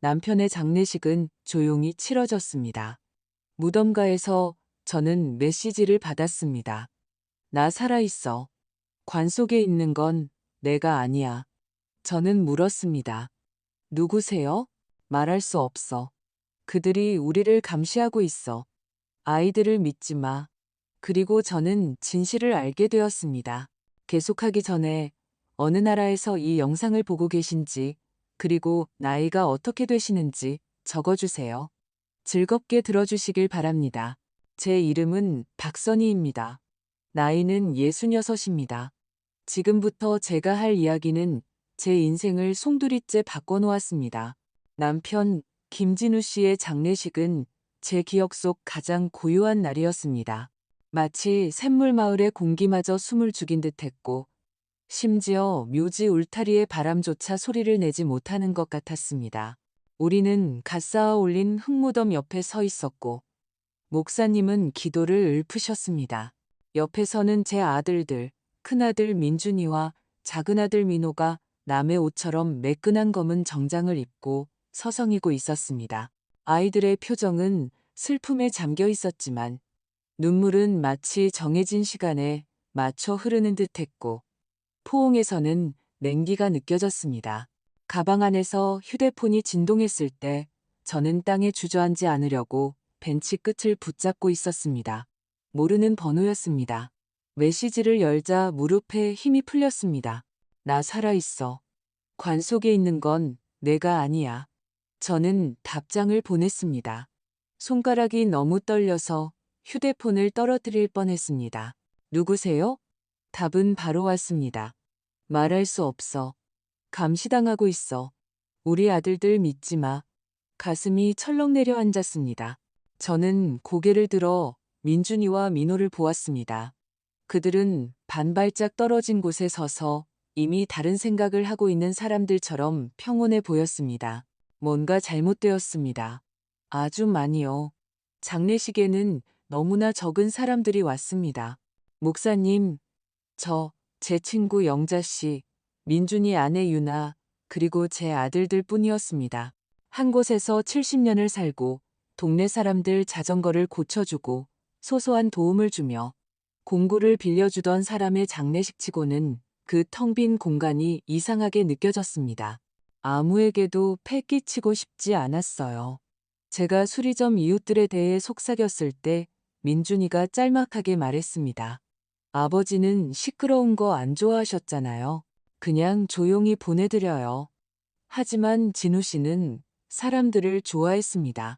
남편의 장례식은 조용히 치러졌습니다. 무덤가에서 저는 메시지를 받았습니다. 나 살아있어. 관 속에 있는 건 내가 아니야. 저는 물었습니다. 누구세요? 말할 수 없어. 그들이 우리를 감시하고 있어. 아이들을 믿지 마. 그리고 저는 진실을 알게 되었습니다. 계속하기 전에 어느 나라에서 이 영상을 보고 계신지, 그리고 나이가 어떻게 되시는지 적어주세요. 즐겁게 들어주시길 바랍니다. 제 이름은 박선희입니다. 나이는 66입니다. 지금부터 제가 할 이야기는 제 인생을 송두리째 바꿔놓았습니다. 남편 김진우 씨의 장례식은 제 기억 속 가장 고요한 날이었습니다. 마치 샘물마을의 공기마저 숨을 죽인 듯했고, 심지어 묘지 울타리의 바람조차 소리를 내지 못하는 것 같았습니다. 우리는 갓 쌓아 올린 흙무덤 옆에 서 있었고, 목사님은 기도를 읊으셨습니다. 옆에서는 제 아들들, 큰아들 민준이와 작은아들 민호가 남의 옷처럼 매끈한 검은 정장을 입고 서성이고 있었습니다. 아이들의 표정은 슬픔에 잠겨 있었지만 눈물은 마치 정해진 시간에 맞춰 흐르는 듯했고, 포옹에서는 냉기가 느껴졌습니다. 가방 안에서 휴대폰이 진동했을 때 저는 땅에 주저앉지 않으려고 벤치 끝을 붙잡고 있었습니다. 모르는 번호였습니다. 메시지를 열자 무릎에 힘이 풀렸습니다. 나 살아있어. 관 속에 있는 건 내가 아니야. 저는 답장을 보냈습니다. 손가락이 너무 떨려서 휴대폰을 떨어뜨릴 뻔했습니다. 누구세요? 답은 바로 왔습니다. 말할 수 없어. 감시당하고 있어. 우리 아들들 믿지 마. 가슴이 철렁 내려앉았습니다. 저는 고개를 들어 민준이와 민호를 보았습니다. 그들은 반발짝 떨어진 곳에 서서 이미 다른 생각을 하고 있는 사람들처럼 평온해 보였습니다. 뭔가 잘못되었습니다. 아주 많이요. 장례식에는 너무나 적은 사람들이 왔습니다. 목사님, 제 친구 영자 씨, 민준이 아내 유나, 그리고 제 아들들 뿐이었습니다. 한 곳에서 70년을 살고 동네 사람들 자전거를 고쳐주고 소소한 도움을 주며 공구를 빌려주던 사람의 장례식치고는 그 텅 빈 공간이 이상하게 느껴졌습니다. 아무에게도 패 끼치고 싶지 않았어요. 제가 수리점 이웃들에 대해 속삭였을 때 민준이가 짤막하게 말했습니다. 아버지는 시끄러운 거 안 좋아하셨잖아요. 그냥 조용히 보내드려요. 하지만 진우 씨는 사람들을 좋아했습니다.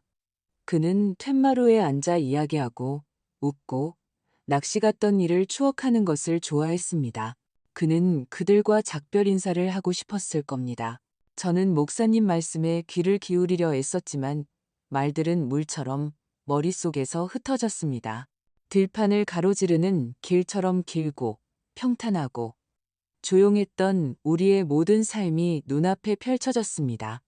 그는 툇마루에 앉아 이야기하고 웃고 낚시 갔던 일을 추억하는 것을 좋아했습니다. 그는 그들과 작별 인사를 하고 싶었을 겁니다. 저는 목사님 말씀에 귀를 기울이려 애썼지만 말들은 물처럼 머릿속에서 흩어졌습니다. 들판을 가로지르는 길처럼 길고 평탄하고 조용했던 우리의 모든 삶이 눈앞에 펼쳐졌습니다.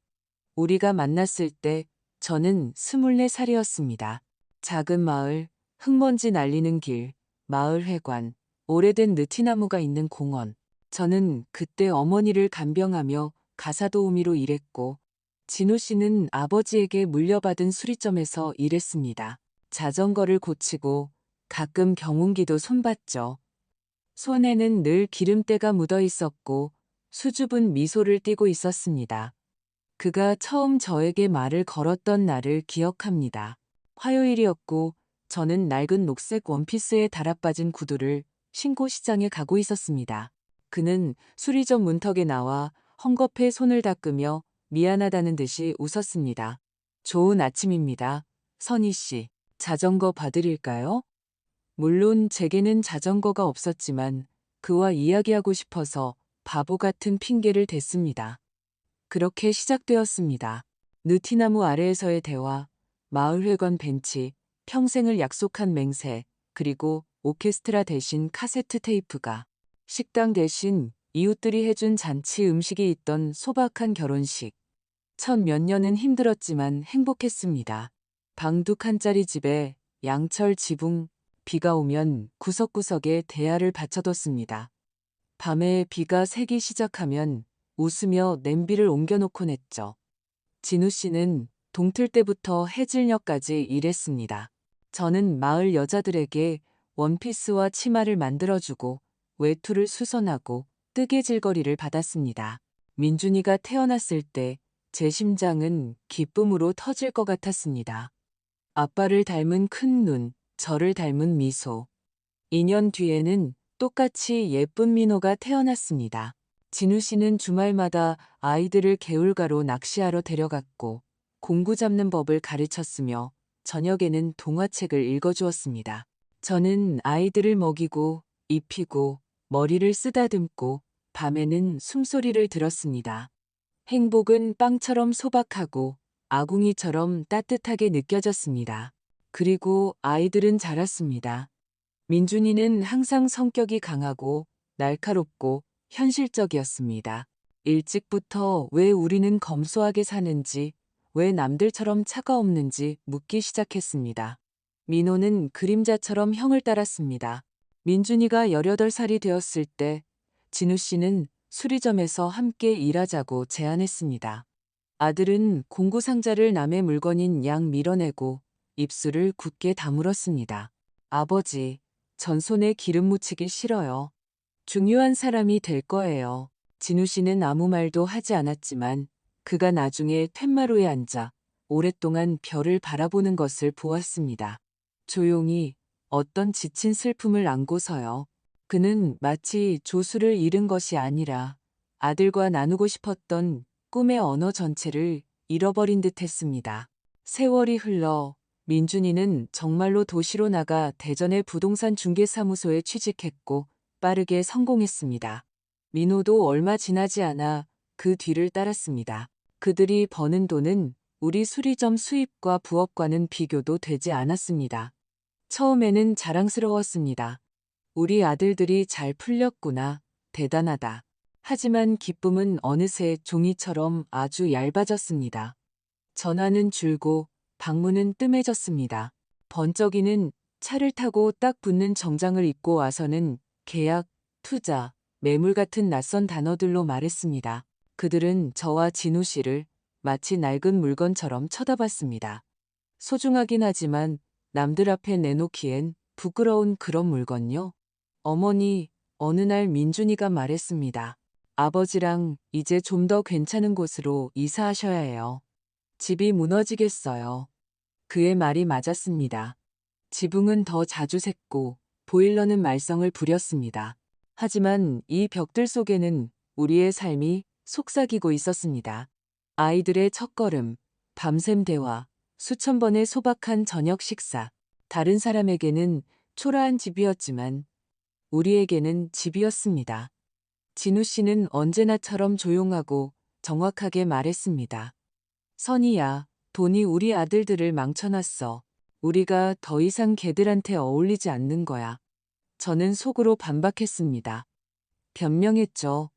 우리가 만났을 때 저는 24살이었습니다. 작은 마을, 흙먼지 날리는 길, 마을 회관, 오래된 느티나무가 있는 공원. 저는 그때 어머니를 간병하며 가사도우미로 일했고, 진우 씨는 아버지에게 물려받은 수리점에서 일했습니다. 자전거를 고치고 가끔 경운기도 손봤죠. 손에는 늘 기름때가 묻어 있었고 수줍은 미소를 띠고 있었습니다. 그가 처음 저에게 말을 걸었던 날을 기억합니다. 화요일이었고 저는 낡은 녹색 원피스에 달아빠진 구두를 신고 시장에 가고 있었습니다. 그는 수리점 문턱에 나와 헝겊에 손을 닦으며 미안하다는 듯이 웃었습니다. 좋은 아침입니다. 선희 씨, 자전거 봐드릴까요? 물론 제게는 자전거가 없었지만 그와 이야기하고 싶어서 바보 같은 핑계를 댔습니다. 그렇게 시작되었습니다. 느티나무 아래에서의 대화, 마을회관 벤치, 평생을 약속한 맹세, 그리고 오케스트라 대신 카세트 테이프가, 식당 대신 이웃들이 해준 잔치 음식이 있던 소박한 결혼식. 첫 몇 년은 힘들었지만 행복했습니다. 방 두 칸짜리 집에 양철 지붕, 비가 오면 구석구석에 대야를 받쳐뒀습니다. 밤에 비가 새기 시작하면 웃으며 냄비를 옮겨놓곤 했죠. 진우 씨는 동틀 때부터 해질녘까지 일했습니다. 저는 마을 여자들에게 원피스와 치마를 만들어주고 외투를 수선하고 뜨개질거리를 받았습니다. 민준이가 태어났을 때 제 심장은 기쁨으로 터질 것 같았습니다. 아빠를 닮은 큰 눈, 저를 닮은 미소. 2년 뒤에는 똑같이 예쁜 민호가 태어났습니다. 진우 씨는 주말마다 아이들을 개울가로 낚시하러 데려갔고 공구 잡는 법을 가르쳤으며 저녁에는 동화책을 읽어주었습니다. 저는 아이들을 먹이고 입히고 머리를 쓰다듬고 밤에는 숨소리를 들었습니다. 행복은 빵처럼 소박하고 아궁이처럼 따뜻하게 느껴졌습니다. 그리고 아이들은 자랐습니다. 민준이는 항상 성격이 강하고 날카롭고 현실적이었습니다. 일찍부터 왜 우리는 검소하게 사는지, 왜 남들처럼 차가 없는지 묻기 시작했습니다. 민호는 그림자처럼 형을 따랐습니다. 민준이가 18살이 되었을 때 진우 씨는 수리점에서 함께 일하자고 제안했습니다. 아들은 공구 상자를 남의 물건인 양 밀어내고 입술을 굳게 다물었습니다. 아버지, 전 손에 기름 묻히기 싫어요. 중요한 사람이 될 거예요. 진우 씨는 아무 말도 하지 않았지만 그가 나중에 툇마루에 앉아 오랫동안 별을 바라보는 것을 보았습니다. 조용히 어떤 지친 슬픔을 안고서요. 그는 마치 조수를 잃은 것이 아니라 아들과 나누고 싶었던 꿈의 언어 전체를 잃어버린 듯 했습니다. 세월이 흘러 민준이는 정말로 도시로 나가 대전의 부동산 중개사무소에 취직했고 빠르게 성공했습니다. 민호도 얼마 지나지 않아 그 뒤를 따랐습니다. 그들이 버는 돈은 우리 수리점 수입과 부업과는 비교도 되지 않았습니다. 처음에는 자랑스러웠습니다. 우리 아들들이 잘 풀렸구나. 대단하다. 하지만 기쁨은 어느새 종이처럼 아주 얇아졌습니다. 전화는 줄고 방문은 뜸해졌습니다. 번쩍이는 차를 타고 딱 붙는 정장을 입고 와서는 계약, 투자, 매물 같은 낯선 단어들로 말했습니다. 그들은 저와 진우 씨를 마치 낡은 물건처럼 쳐다봤습니다. 소중하긴 하지만 남들 앞에 내놓기엔 부끄러운 그런 물건요. 어머니, 어느 날 민준이가 말했습니다. 아버지랑 이제 좀 더 괜찮은 곳으로 이사하셔야 해요. 집이 무너지겠어요. 그의 말이 맞았습니다. 지붕은 더 자주 샜고 보일러는 말썽을 부렸습니다. 하지만 이 벽들 속에는 우리의 삶이 속삭이고 있었습니다. 아이들의 첫걸음, 밤샘 대화, 수천 번의 소박한 저녁 식사. 다른 사람에게는 초라한 집이었지만 우리에게는 집이었습니다. 진우 씨는 언제나처럼 조용하고 정확하게 말했습니다. 선이야, 돈이 우리 아들들을 망쳐놨어. 우리가 더 이상 걔들한테 어울리지 않는 거야. 저는 속으로 반박했습니다. 변명했죠.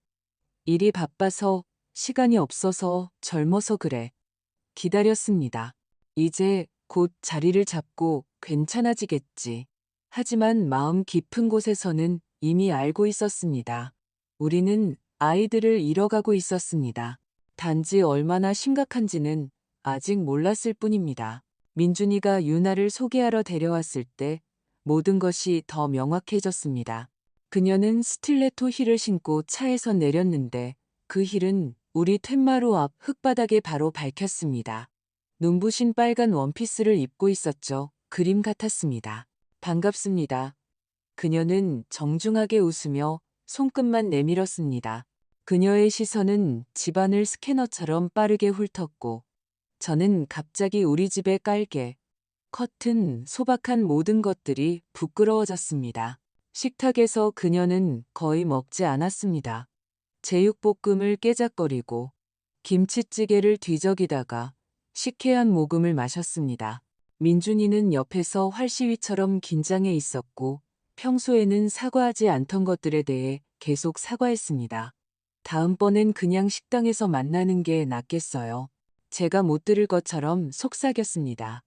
일이 바빠서, 시간이 없어서, 젊어서 그래. 기다렸습니다. 이제 곧 자리를 잡고 괜찮아지겠지. 하지만 마음 깊은 곳에서는 이미 알고 있었습니다. 우리는 아이들을 잃어가고 있었습니다. 단지 얼마나 심각한지는 아직 몰랐을 뿐입니다. 민준이가 유나를 소개하러 데려왔을 때 모든 것이 더 명확해졌습니다. 그녀는 스틸레토 힐을 신고 차에서 내렸는데 그 힐은 우리 툇마루 앞 흙바닥에 바로 밝혔습니다. 눈부신 빨간 원피스를 입고 있었죠. 그림 같았습니다. 반갑습니다. 그녀는 정중하게 웃으며 손끝만 내밀었습니다. 그녀의 시선은 집안을 스캐너처럼 빠르게 훑었고 저는 갑자기 우리 집의 깔개, 커튼, 소박한 모든 것들이 부끄러워졌습니다. 식탁에서 그녀는 거의 먹지 않았습니다. 제육볶음을 깨작거리고 김치찌개를 뒤적이다가 시쾌한 모금을 마셨습니다. 민준이는 옆에서 활시위처럼 긴장해 있었고 평소에는 사과하지 않던 것들에 대해 계속 사과했습니다. 다음번엔 그냥 식당에서 만나는 게 낫겠어요. 제가 못 들을 것처럼 속삭였습니다.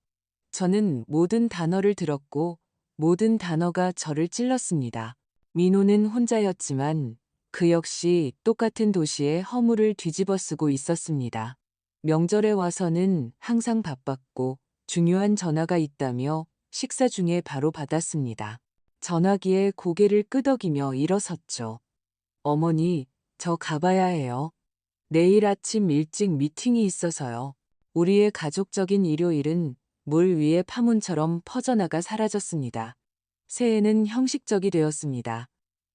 저는 모든 단어를 들었고 모든 단어가 저를 찔렀습니다. 민호는 혼자였지만 그 역시 똑같은 도시의 허물을 뒤집어 쓰고 있었습니다. 명절에 와서는 항상 바빴고 중요한 전화가 있다며 식사 중에 바로 받았습니다. 전화기에 고개를 끄덕이며 일어섰죠. 어머니, 저 가봐야 해요. 내일 아침 일찍 미팅이 있어서요. 우리의 가족적인 일요일은 물 위의 파문처럼 퍼져나가 사라졌습니다. 새해는 형식적이 되었습니다.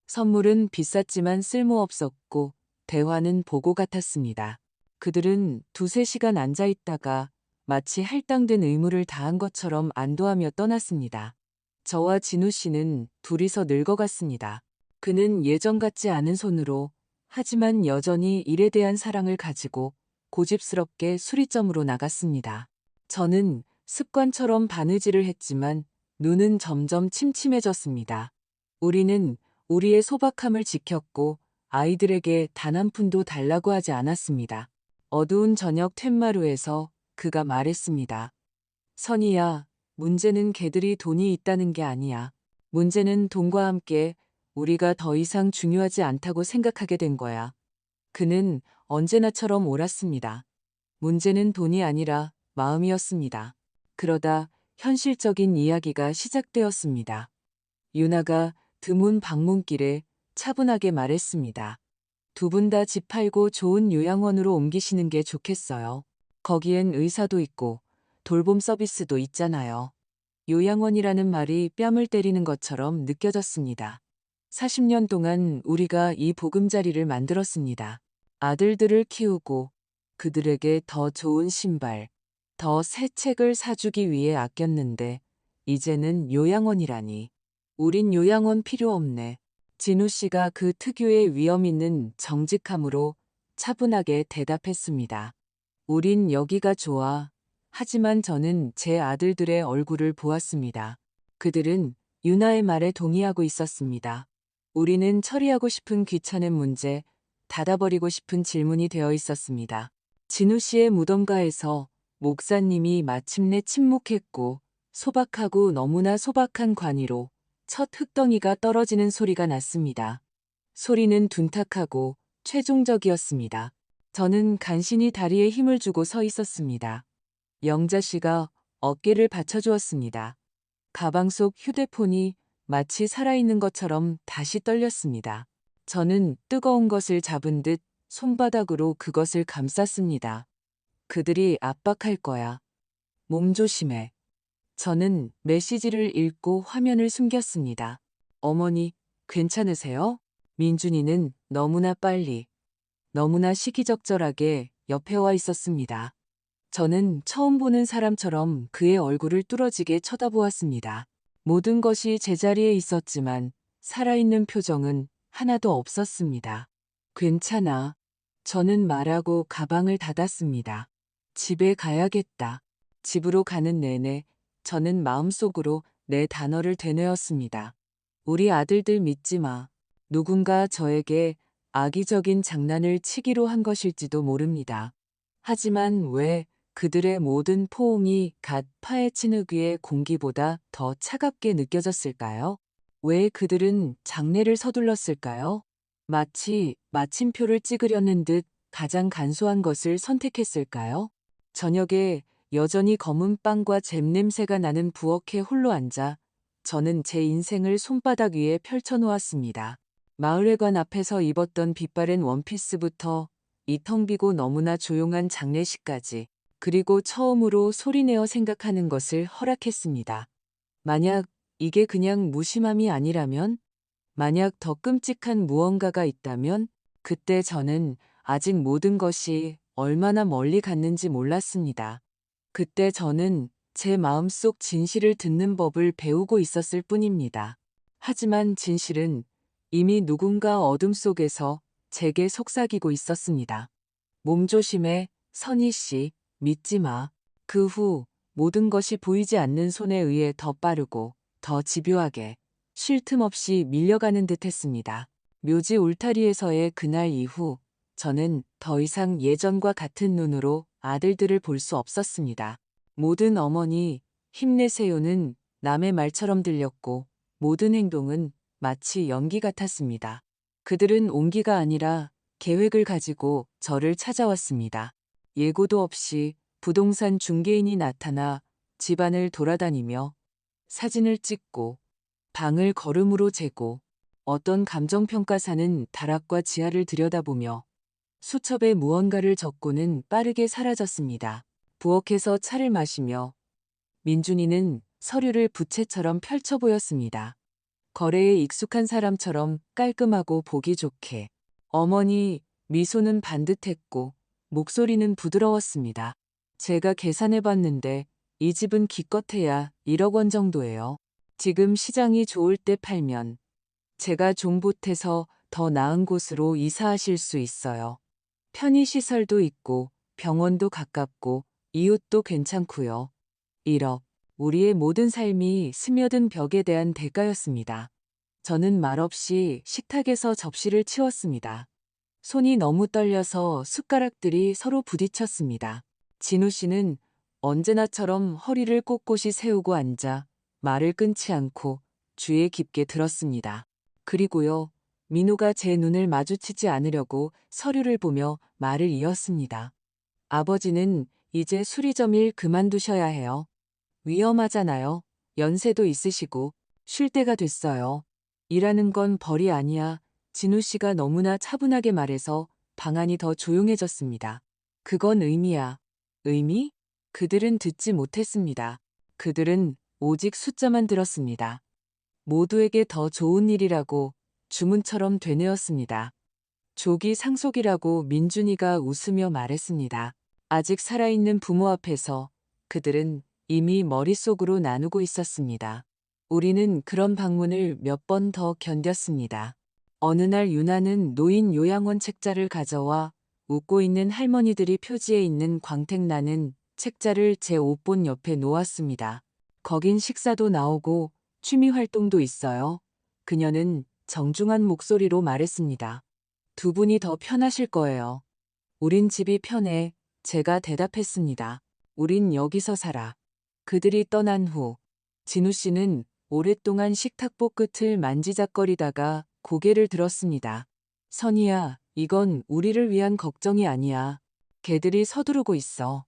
선물은 비쌌지만 쓸모없었고 대화는 보고 같았습니다. 그들은 두세 시간 앉아 있다가 마치 할당된 의무를 다한 것처럼 안도하며 떠났습니다. 저와 진우 씨는 둘이서 늙어갔습니다. 그는 예전 같지 않은 손으로 하지만 여전히 일에 대한 사랑을 가지고 고집스럽게 수리점으로 나갔습니다. 저는 습관처럼 바느질을 했지만 눈은 점점 침침해졌습니다. 우리는 우리의 소박함을 지켰고 아이들에게 단 한 푼도 달라고 하지 않았습니다. 어두운 저녁 툇마루에서 그가 말했습니다. 선이야, 문제는 걔들이 돈이 있다는 게 아니야. 문제는 돈과 함께 우리가 더 이상 중요하지 않다고 생각하게 된 거야. 그는 언제나처럼 옳았습니다. 문제는 돈이 아니라 마음이었습니다. 그러다 현실적인 이야기가 시작되었습니다. 유나가 드문 방문길에 차분하게 말했습니다. 두 분 다 집 팔고 좋은 요양원으로 옮기시는 게 좋겠어요. 거기엔 의사도 있고 돌봄 서비스도 있잖아요. 요양원이라는 말이 뺨을 때리는 것처럼 느껴졌습니다. 40년 동안 우리가 이 보금자리를 만들었습니다. 아들들을 키우고 그들에게 더 좋은 신발, 더 새 책을 사주기 위해 아꼈는데 이제는 요양원이라니. 우린 요양원 필요 없네. 진우 씨가 그 특유의 위험 있는 정직함으로 차분하게 대답했습니다. 우린 여기가 좋아. 하지만 저는 제 아들들의 얼굴을 보았습니다. 그들은 유나의 말에 동의하고 있었습니다. 우리는 처리하고 싶은 귀찮은 문제, 닫아버리고 싶은 질문이 되어 있었습니다. 진우 씨의 무덤가에서 목사님이 마침내 침묵했고 소박하고 너무나 소박한 관이로 첫 흙덩이가 떨어지는 소리가 났습니다. 소리는 둔탁하고 최종적이었습니다. 저는 간신히 다리에 힘을 주고 서 있었습니다. 영자 씨가 어깨를 받쳐주었습니다. 가방 속 휴대폰이 마치 살아있는 것처럼 다시 떨렸습니다. 저는 뜨거운 것을 잡은 듯 손바닥으로 그것을 감쌌습니다. 그들이 압박할 거야. 몸 조심해. 저는 메시지를 읽고 화면을 숨겼습니다. 어머니, 괜찮으세요? 민준이는 너무나 빨리, 너무나 시기적절하게 옆에 와 있었습니다. 저는 처음 보는 사람처럼 그의 얼굴을 뚫어지게 쳐다보았습니다. 모든 것이 제자리에 있었지만 살아있는 표정은 하나도 없었습니다. 괜찮아. 저는 말하고 가방을 닫았습니다. 집에 가야겠다. 집으로 가는 내내 저는 마음속으로 내 단어를 되뇌었습니다. 우리 아들들 믿지 마. 누군가 저에게 악의적인 장난을 치기로 한 것일지도 모릅니다. 하지만 왜 그들의 모든 포옹이 갓 파헤친 흙위의 공기보다 더 차갑게 느껴졌을까요? 왜 그들은 장례를 서둘렀을까요? 마치 마침표를 찍으려는 듯 가장 간소한 것을 선택했을까요? 저녁에 여전히 검은 빵과 잼 냄새가 나는 부엌에 홀로 앉아 저는 제 인생을 손바닥 위에 펼쳐놓았습니다. 마을회관 앞에서 입었던 빛바랜 원피스부터 이 텅 비고 너무나 조용한 장례식까지, 그리고 처음으로 소리내어 생각하는 것을 허락했습니다. 만약 이게 그냥 무심함이 아니라면, 만약 더 끔찍한 무언가가 있다면, 그때 저는 아직 모든 것이 얼마나 멀리 갔는지 몰랐습니다. 그때 저는 제 마음속 진실을 듣는 법을 배우고 있었을 뿐입니다. 하지만 진실은 이미 누군가 어둠 속에서 제게 속삭이고 있었습니다. 몸조심해, 선희 씨, 믿지 마. 그 후 모든 것이 보이지 않는 손에 의해 더 빠르고 더 집요하게 쉴 틈 없이 밀려가는 듯 했습니다. 묘지 울타리에서의 그날 이후 저는 더 이상 예전과 같은 눈으로 아들들을 볼 수 없었습니다. 모든 어머니, 힘내세요는 남의 말처럼 들렸고 모든 행동은 마치 연기 같았습니다. 그들은 온기가 아니라 계획을 가지고 저를 찾아왔습니다. 예고도 없이 부동산 중개인이 나타나 집안을 돌아다니며 사진을 찍고 방을 걸음으로 재고 어떤 감정평가사는 다락과 지하를 들여다보며 수첩에 무언가를 적고는 빠르게 사라졌습니다. 부엌에서 차를 마시며 민준이는 서류를 부채처럼 펼쳐 보였습니다. 거래에 익숙한 사람처럼 깔끔하고 보기 좋게. 어머니 미소는 반듯했고 목소리는 부드러웠습니다. 제가 계산해 봤는데 이 집은 기껏해야 1억 원 정도예요. 지금 시장이 좋을 때 팔면 제가 종봇해서 더 나은 곳으로 이사하실 수 있어요. 편의시설도 있고 병원도 가깝고 이웃도 괜찮고요. 1억. 우리의 모든 삶이 스며든 벽에 대한 대가였습니다. 저는 말없이 식탁에서 접시를 치웠습니다. 손이 너무 떨려서 숟가락들이 서로 부딪혔습니다. 진우 씨는 언제나처럼 허리를 꼿꼿이 세우고 앉아 말을 끊지 않고 주의 깊게 들었습니다. 그리고요, 민우가 제 눈을 마주치지 않으려고 서류를 보며 말을 이었습니다. 아버지는 이제 수리점일 그만두셔야 해요. 위험하잖아요. 연세도 있으시고 쉴 때가 됐어요. 일하는 건 벌이 아니야. 진우 씨가 너무나 차분하게 말해서 방안이 더 조용해졌습니다. 그건 의미야. 의미? 그들은 듣지 못했습니다. 그들은 오직 숫자만 들었습니다. 모두에게 더 좋은 일이라고 주문처럼 되뇌었습니다. 조기 상속이라고 민준이가 웃으며 말했습니다. 아직 살아있는 부모 앞에서 그들은 이미 머릿속으로 나누고 있었습니다. 우리는 그런 방문을 몇 번 더 견뎠습니다. 어느 날 유나는 노인 요양원 책자를 가져와 웃고 있는 할머니들이 표지에 있는 광택 나는 책자를 제 옷본 옆에 놓았습니다. 거긴 식사도 나오고 취미 활동도 있어요. 그녀는 정중한 목소리로 말했습니다. 두 분이 더 편하실 거예요. 우린 집이 편해. 제가 대답했습니다. 우린 여기서 살아. 그들이 떠난 후 진우 씨는 오랫동안 식탁보 끝을 만지작거리다가 고개를 들었습니다. 선이야, 이건 우리를 위한 걱정이 아니야. 개들이 서두르고 있어.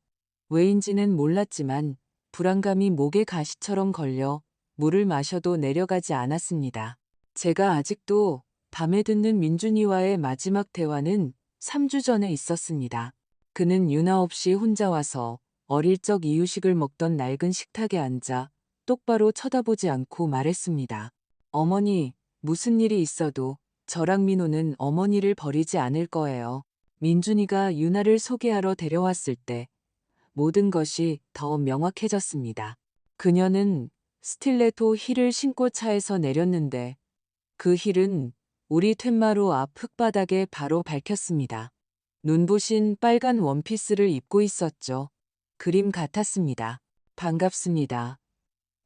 왜인지는 몰랐지만 불안감이 목에 가시처럼 걸려 물을 마셔도 내려가지 않았습니다. 제가 아직도 밤에 듣는 민준이와의 마지막 대화는 3주 전에 있었습니다. 그는 유나 없이 혼자 와서 어릴 적 이유식을 먹던 낡은 식탁에 앉아 똑바로 쳐다보지 않고 말했습니다. 어머니, 무슨 일이 있어도 저랑 민호는 어머니를 버리지 않을 거예요. 민준이가 유나를 소개하러 데려왔을 때 모든 것이 더 명확해졌습니다. 그녀는 스틸레토 힐을 신고 차에서 내렸는데 그 힐은 우리 툇마루 앞 흙바닥에 바로 밝혔습니다. 눈부신 빨간 원피스를 입고 있었죠. 그림 같았습니다. 반갑습니다.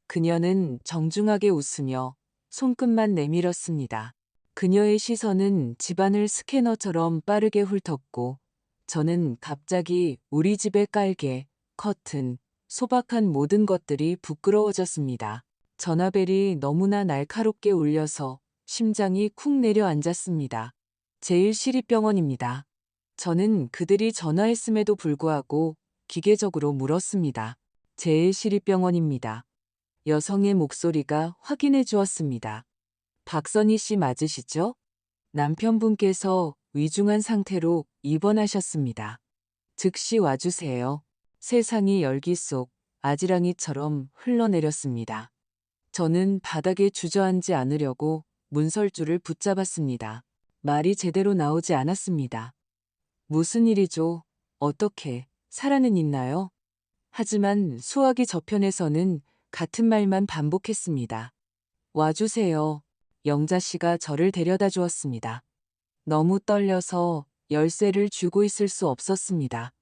그녀는 정중하게 웃으며 손끝만 내밀었습니다. 그녀의 시선은 집안을 스캐너처럼 빠르게 훑었고 저는 갑자기 우리 집의 깔개, 커튼, 소박한 모든 것들이 부끄러워졌습니다. 전화벨이 너무나 날카롭게 울려서 심장이 쿵 내려앉았습니다. 제1시립병원입니다. 저는 그들이 전화했음에도 불구하고 기계적으로 물었습니다. 제1시립병원입니다. 여성의 목소리가 확인해 주었습니다. 박선희 씨 맞으시죠? 남편분께서 위중한 상태로 입원하셨습니다. 즉시 와주세요. 세상이 열기 속 아지랑이처럼 흘러내렸습니다. 저는 바닥에 주저앉지 않으려고 문설주를 붙잡았습니다. 말이 제대로 나오지 않았습니다. 무슨 일이죠? 어떻게, 살아는 있나요? 하지만 수화기 저편에서는 같은 말만 반복했습니다. 와주세요. 영자 씨가 저를 데려다 주었습니다. 너무 떨려서 열쇠를 쥐고 있을 수 없었습니다.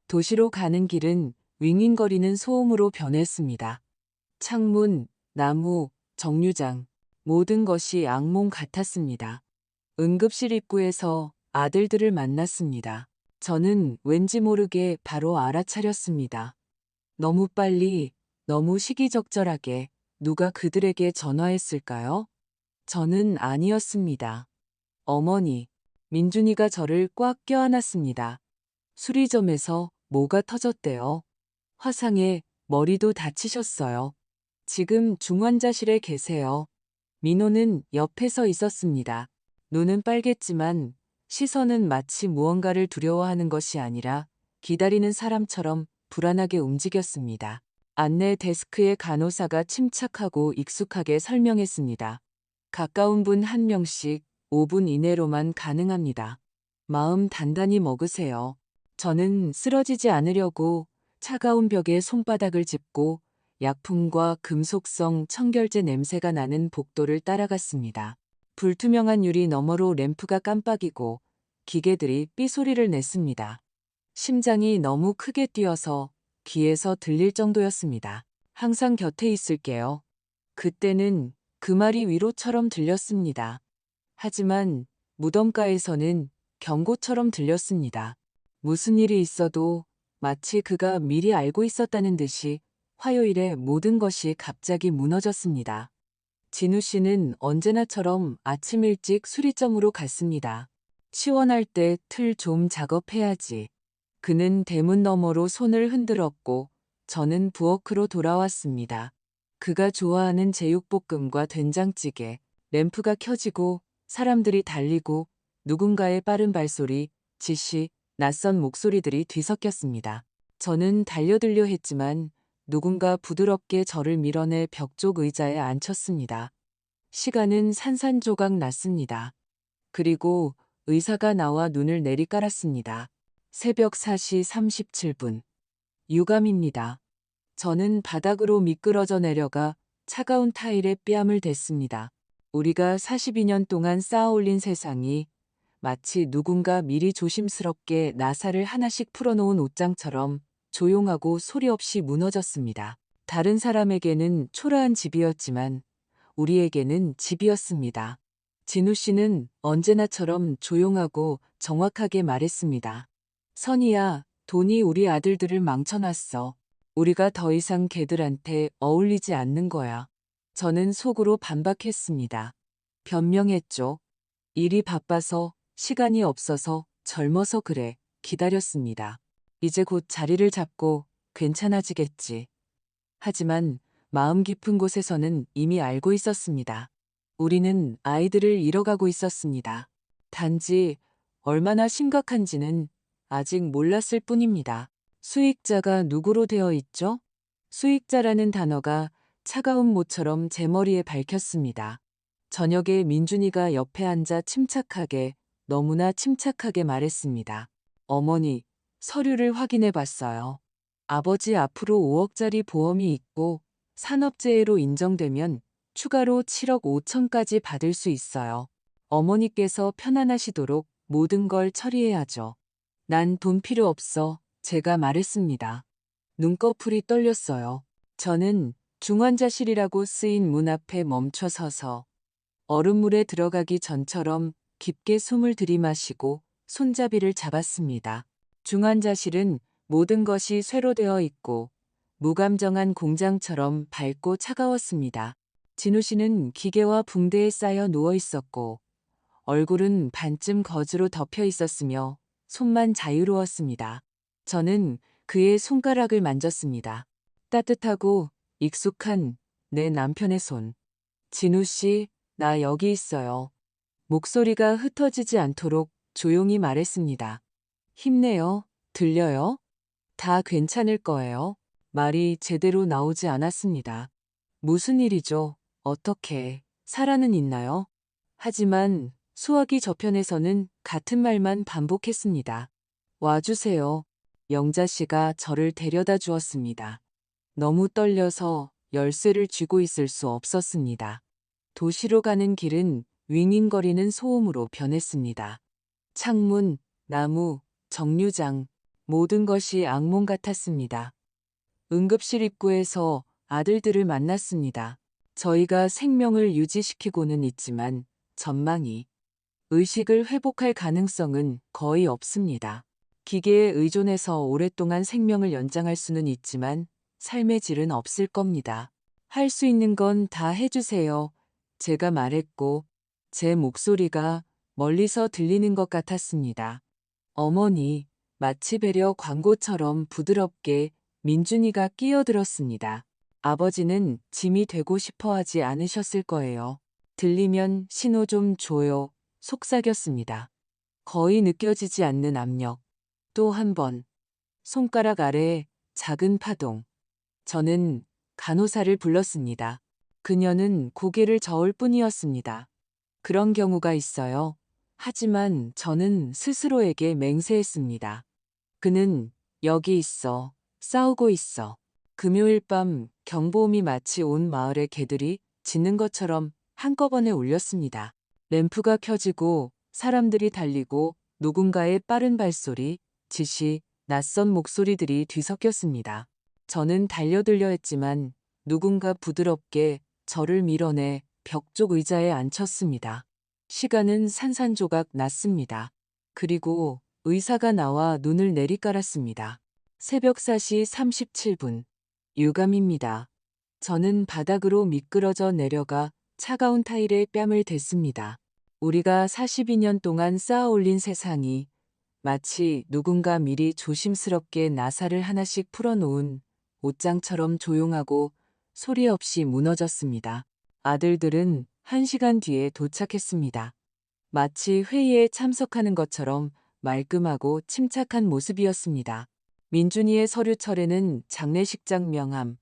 도시로 가는 길은 윙윙거리는 소음으로 변했습니다. 창문, 나무, 정류장, 모든 것이 악몽 같았습니다. 응급실 입구에서 아들들을 만났습니다. 저는 왠지 모르게 바로 알아차렸습니다. 너무 빨리, 너무 시기적절하게 누가 그들에게 전화했을까요? 저는 아니었습니다. 어머니, 민준이가 저를 꽉 껴안았습니다. 수리점에서 뭐가 터졌대요? 화상에 머리도 다치셨어요. 지금 중환자실에 계세요. 민호는 옆에 서 있었습니다. 눈은 빨갰지만 시선은 마치 무언가를 두려워하는 것이 아니라 기다리는 사람처럼 불안하게 움직였습니다. 안내 데스크의 간호사가 침착하고 익숙하게 설명했습니다. 가까운 분 한 명씩 5분 이내로만 가능합니다. 마음 단단히 먹으세요. 저는 쓰러지지 않으려고 차가운 벽에 손바닥을 짚고 약품과 금속성 청결제 냄새가 나는 복도를 따라갔습니다. 불투명한 유리 너머로 램프가 깜빡이고 기계들이 삐소리를 냈습니다. 심장이 너무 크게 뛰어서 귀에서 들릴 정도였습니다. 항상 곁에 있을게요. 그때는 그 말이 위로처럼 들렸습니다. 하지만 무덤가에서는 경고처럼 들렸습니다. 무슨 일이 있어도 마치 그가 미리 알고 있었다는 듯이 화요일에 모든 것이 갑자기 무너졌습니다. 진우 씨는 언제나처럼 아침 일찍 수리점으로 갔습니다. 시원할 때 틀 좀 작업해야지. 그는 대문 너머로 손을 흔들었고 저는 부엌으로 돌아왔습니다. 그가 좋아하는 제육볶음과 된장찌개, 램프가 켜지고 사람들이 달리고 누군가의 빠른 발소리, 지시, 낯선 목소리들이 뒤섞였습니다. 저는 달려들려 했지만 누군가 부드럽게 저를 밀어내 벽 쪽 의자에 앉혔습니다. 시간은 산산조각 났습니다. 그리고 의사가 나와 눈을 내리깔았습니다. 새벽 4시 37분. 유감입니다. 저는 바닥으로 미끄러져 내려가 차가운 타일에 뺨을 댔습니다. 우리가 42년 동안 쌓아올린 세상이 마치 누군가 미리 조심스럽게 나사를 하나씩 풀어놓은 옷장처럼 조용하고 소리 없이 무너졌습니다. 다른 사람에게는 초라한 집이었지만 우리에게는 집이었습니다. 진우 씨는 언제나처럼 조용하고 정확하게 말했습니다. 선이야, 돈이 우리 아들들을 망쳐놨어. 우리가 더 이상 걔들한테 어울리지 않는 거야. 저는 속으로 반박했습니다. 변명했죠. 일이 바빠서, 시간이 없어서, 젊어서 그래. 기다렸습니다. 이제 곧 자리를 잡고 괜찮아지겠지. 하지만 마음 깊은 곳에서는 이미 알고 있었습니다. 우리는 아이들을 잃어가고 있었습니다. 단지 얼마나 심각한지는 아직 몰랐을 뿐입니다. 수익자가 누구로 되어 있죠? 수익자라는 단어가 차가운 모처럼 제 머리에 밝혔습니다. 저녁에 민준이가 옆에 앉아 침착하게, 너무나 침착하게 말했습니다. 어머니, 서류를 확인해 봤어요. 아버지 앞으로 5억짜리 보험이 있고 산업재해로 인정되면 추가로 7억 5천까지 받을 수 있어요. 어머니께서 편안하시도록 모든 걸 처리해야죠. 난 돈 필요 없어. 제가 말했습니다. 눈꺼풀이 떨렸어요. 저는 중환자실이라고 쓰인 문 앞에 멈춰 서서 얼음물에 들어가기 전처럼 깊게 숨을 들이마시고 손잡이를 잡았습니다. 중환자실은 모든 것이 쇠로 되어 있고 무감정한 공장처럼 밝고 차가웠습니다. 진우 씨는 기계와 붕대에 쌓여 누워 있었고 얼굴은 반쯤 거즈로 덮여 있었으며 손만 자유로웠습니다. 저는 그의 손가락을 만졌습니다. 따뜻하고 익숙한 내 남편의 손. 진우 씨, 나 여기 있어요. 목소리가 흩어지지 않도록 조용히 말했습니다. 힘내요. 들려요? 다 괜찮을 거예요. 말이 제대로 나오지 않았습니다. 무슨 일이죠? 어떻게? 살아는 있나요? 하지만 수화기 저편에서는 같은 말만 반복했습니다. 와주세요. 영자 씨가 저를 데려다 주었습니다. 너무 떨려서 열쇠를 쥐고 있을 수 없었습니다. 도시로 가는 길은 윙윙거리는 소음으로 변했습니다. 창문, 나무, 정류장, 모든 것이 악몽 같았습니다. 응급실 입구에서 아들들을 만났습니다. 저희가 생명을 유지시키고는 있지만 전망이 의식을 회복할 가능성은 거의 없습니다. 기계에 의존해서 오랫동안 생명을 연장할 수는 있지만 삶의 질은 없을 겁니다. 할 수 있는 건 다 해주세요. 제가 말했고 제 목소리가 멀리서 들리는 것 같았습니다. 어머니, 마치 배려 광고처럼 부드럽게 민준이가 끼어들었습니다. 아버지는 짐이 되고 싶어 하지 않으셨을 거예요. 들리면 신호 좀 줘요. 속삭였습니다. 거의 느껴지지 않는 압력. 또 한 번. 손가락 아래 작은 파동. 저는 간호사를 불렀습니다. 그녀는 고개를 저을 뿐이었습니다. 그런 경우가 있어요. 하지만 저는 스스로에게 맹세했습니다. 그는 여기 있어. 싸우고 있어. 금요일 밤 경보음이 마치 온 마을의 개들이 짖는 것처럼 한꺼번에 울렸습니다. 램프가 켜지고 사람들이 달리고 누군가의 빠른 발소리, 지시, 낯선 목소리들이 뒤섞였습니다. 저는 달려들려 했지만 누군가 부드럽게 저를 밀어내 벽 쪽 의자에 앉혔습니다. 시간은 산산조각 났습니다. 그리고 의사가 나와 눈을 내리깔았습니다. 새벽 4시 37분. 유감입니다. 저는 바닥으로 미끄러져 내려가 차가운 타일에 뺨을 댔습니다. 우리가 42년 동안 쌓아 올린 세상이 마치 누군가 미리 조심스럽게 나사를 하나씩 풀어놓은 옷장처럼 조용하고 소리 없이 무너졌습니다. 아들들은 1시간 뒤에 도착했습니다. 마치 회의에 참석하는 것처럼 말끔하고 침착한 모습이었습니다. 민준이의 서류철에는 장례식장 명함,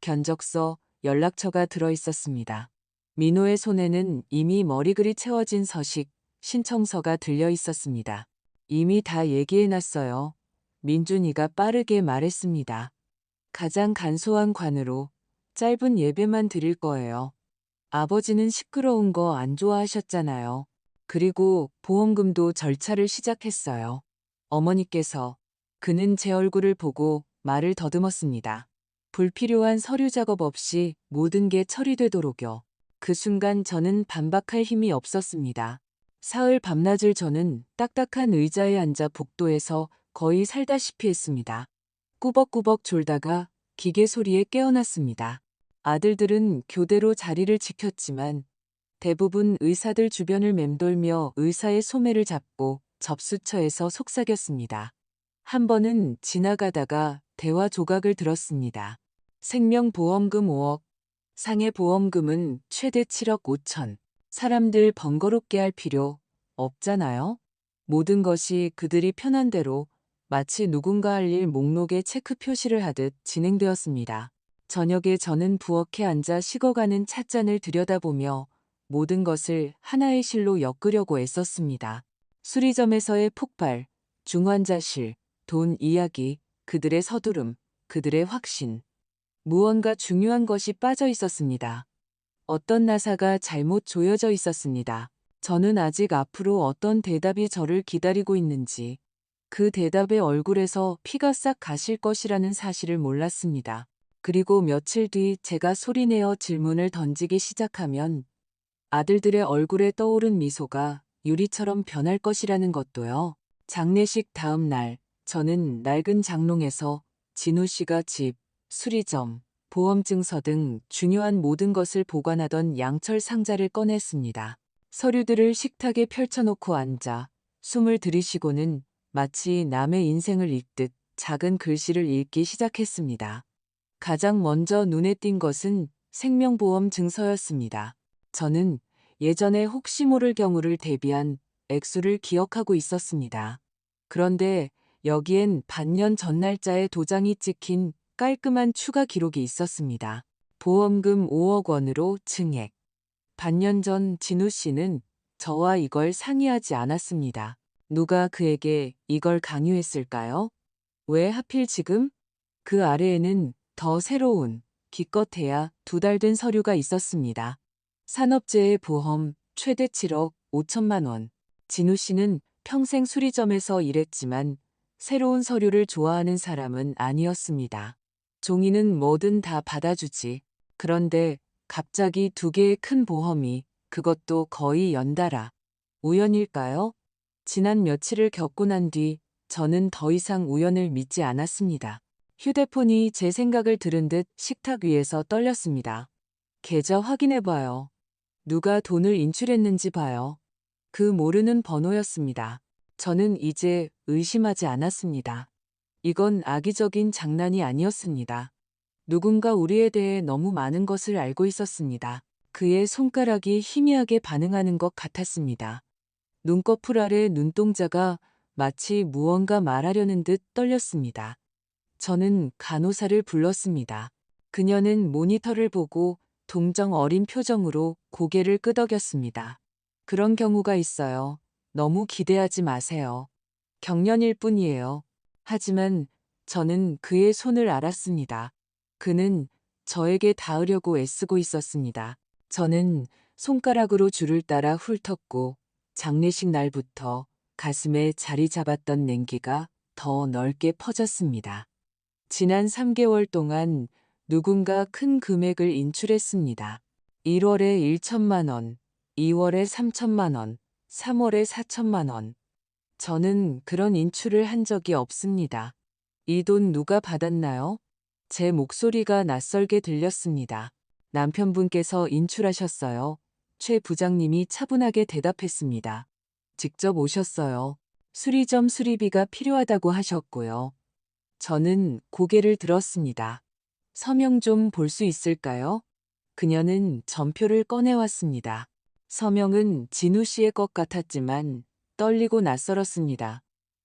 견적서, 연락처가 들어 있었습니다. 민호의 손에는 이미 머리글이 채워진 서식, 신청서가 들려 있었습니다. 이미 다 얘기해놨어요. 민준이가 빠르게 말했습니다. 가장 간소한 관으로 짧은 예배만 드릴 거예요. 아버지는 시끄러운 거 안 좋아하셨잖아요. 그리고 보험금도 절차를 시작했어요. 어머니께서 그는 제 얼굴을 보고 말을 더듬었습니다. 불필요한 서류 작업 없이 모든 게 처리되도록요. 그 순간 저는 반박할 힘이 없었습니다. 사흘 밤낮을 저는 딱딱한 의자에 앉아 복도에서 거의 살다시피 했습니다. 꾸벅꾸벅 졸다가 기계 소리에 깨어났습니다. 아들들은 교대로 자리를 지켰지만 대부분 의사들 주변을 맴돌며 의사의 소매를 잡고 접수처에서 속삭였습니다. 한 번은 지나가다가 대화 조각을 들었습니다. 생명보험금 5억, 상해보험금은 최대 7억 5천. 사람들 번거롭게 할 필요 없잖아요. 모든 것이 그들이 편한 대로 마치 누군가 할 일 목록에 체크 표시를 하듯 진행되었습니다. 저녁에 저는 부엌에 앉아 식어가는 찻잔을 들여다보며 모든 것을 하나의 실로 엮으려고 애썼습니다. 수리점에서의 폭발, 중환자실, 돈 이야기, 그들의 서두름, 그들의 확신. 무언가 중요한 것이 빠져 있었습니다. 어떤 나사가 잘못 조여져 있었습니다. 저는 아직 앞으로 어떤 대답이 저를 기다리고 있는지, 그 대답의 얼굴에서 피가 싹 가실 것이라는 사실을 몰랐습니다. 그리고 며칠 뒤 제가 소리내어 질문을 던지기 시작하면 아들들의 얼굴에 떠오른 미소가 유리처럼 변할 것이라는 것도요. 장례식 다음 날, 저는 낡은 장롱에서 진우 씨가 집, 수리점, 보험증서 등 중요한 모든 것을 보관하던 양철 상자를 꺼냈습니다. 서류들을 식탁에 펼쳐놓고 앉아 숨을 들이쉬고는 마치 남의 인생을 읽듯 작은 글씨를 읽기 시작했습니다. 가장 먼저 눈에 띈 것은 생명보험 증서였습니다. 저는 예전에 혹시 모를 경우를 대비한 액수를 기억하고 있었습니다. 그런데 여기엔 반년 전 날짜에 도장이 찍힌 깔끔한 추가 기록이 있었습니다. 보험금 5억 원으로 증액. 반년 전 진우 씨는 저와 이걸 상의하지 않았습니다. 누가 그에게 이걸 강요했을까요? 왜 하필 지금? 그 아래에는 더 새로운, 기껏해야 2달 된 서류가 있었습니다. 산업재해 보험 최대 7억 5천만 원. 진우 씨는 평생 수리점에서 일했지만 새로운 서류를 좋아하는 사람은 아니었습니다. 종이는 뭐든 다 받아주지. 그런데 갑자기 2개의 큰 보험이, 그것도 거의 연달아. 우연일까요? 지난 며칠을 겪고 난 뒤 저는 더 이상 우연을 믿지 않았습니다. 휴대폰이 제 생각을 들은 듯 식탁 위에서 떨렸습니다. 계좌 확인해봐요. 누가 돈을 인출했는지 봐요. 그 모르는 번호였습니다. 저는 이제 의심하지 않았습니다. 이건 악의적인 장난이 아니었습니다. 누군가 우리에 대해 너무 많은 것을 알고 있었습니다. 그의 손가락이 희미하게 반응하는 것 같았습니다. 눈꺼풀 아래 눈동자가 마치 무언가 말하려는 듯 떨렸습니다. 저는 간호사를 불렀습니다. 그녀는 모니터를 보고 동정 어린 표정으로 고개를 끄덕였습니다. 그런 경우가 있어요. 너무 기대하지 마세요. 경련일 뿐이에요. 하지만 저는 그의 손을 알았습니다. 그는 저에게 닿으려고 애쓰고 있었습니다. 저는 손가락으로 줄을 따라 훑었고 장례식 날부터 가슴에 자리 잡았던 냉기가 더 넓게 퍼졌습니다. 지난 3개월 동안 누군가 큰 금액을 인출했습니다. 1월에 1천만 원, 2월에 3천만 원, 3월에 4천만 원. 저는 그런 인출을 한 적이 없습니다. 이 돈 누가 받았나요? 제 목소리가 낯설게 들렸습니다. 남편분께서 인출하셨어요. 최 부장님이 차분하게 대답했습니다. 직접 오셨어요. 수리점 수리비가 필요하다고 하셨고요. 저는 고개를 들었습니다. 서명 좀 볼 수 있을까요? 그녀는 전표를 꺼내왔습니다. 서명은 진우 씨의 것 같았지만 떨리고 낯설었습니다.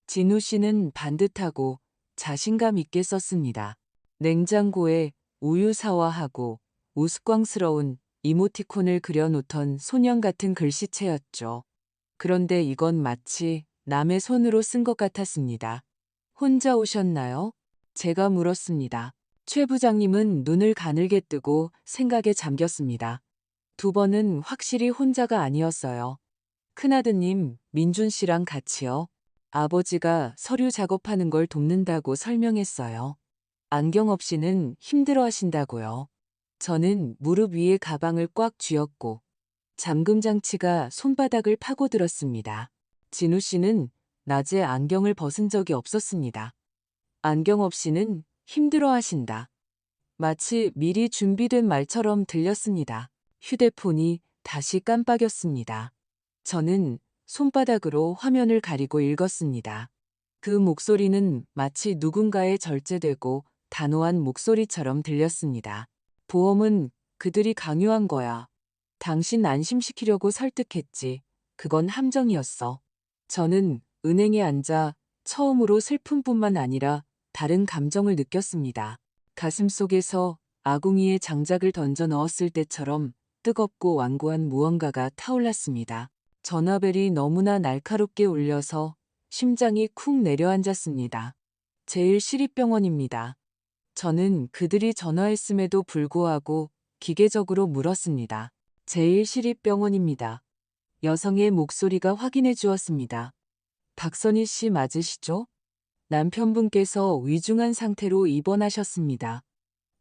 진우 씨는 반듯하고 자신감 있게 썼습니다. 냉장고에 우유 사와하고 우스꽝스러운 이모티콘을 그려놓던 소년 같은 글씨체였죠. 그런데 이건 마치 남의 손으로 쓴 것 같았습니다. 혼자 오셨나요? 제가 물었습니다. 최 부장님은 눈을 가늘게 뜨고 생각에 잠겼습니다. 두 번은 확실히 혼자가 아니었어요. 큰아드님 민준 씨랑 같이요. 아버지가 서류 작업하는 걸 돕는다고 설명했어요. 안경 없이는 힘들어 하신다고요. 저는 무릎 위에 가방을 꽉 쥐었고 잠금 장치가 손바닥을 파고들었습니다. 진우 씨는 낮에 안경을 벗은 적이 없었습니다. 안경 없이는 힘들어 하신다. 마치 미리 준비된 말처럼 들렸습니다. 휴대폰이 다시 깜빡였습니다. 저는 손바닥으로 화면을 가리고 읽었습니다. 그 목소리는 마치 누군가의 절제되고 단호한 목소리처럼 들렸습니다. 보험은 그들이 강요한 거야. 당신 안심시키려고 설득했지. 그건 함정이었어. 저는 은행에 앉아 처음으로 슬픔뿐만 아니라 다른 감정을 느꼈습니다. 가슴속에서 아궁이에 장작을 던져 넣었을 때처럼 뜨겁고 완고한 무언가가 타올랐습니다. 전화벨이 너무나 날카롭게 울려서 심장이 쿵 내려앉았습니다. 제1시립병원입니다. 저는 그들이 전화했음에도 불구하고 기계적으로 물었습니다. 제1시립병원입니다. 여성의 목소리가 확인해 주었습니다. 박선희 씨 맞으시죠? 남편분께서 위중한 상태로 입원하셨습니다.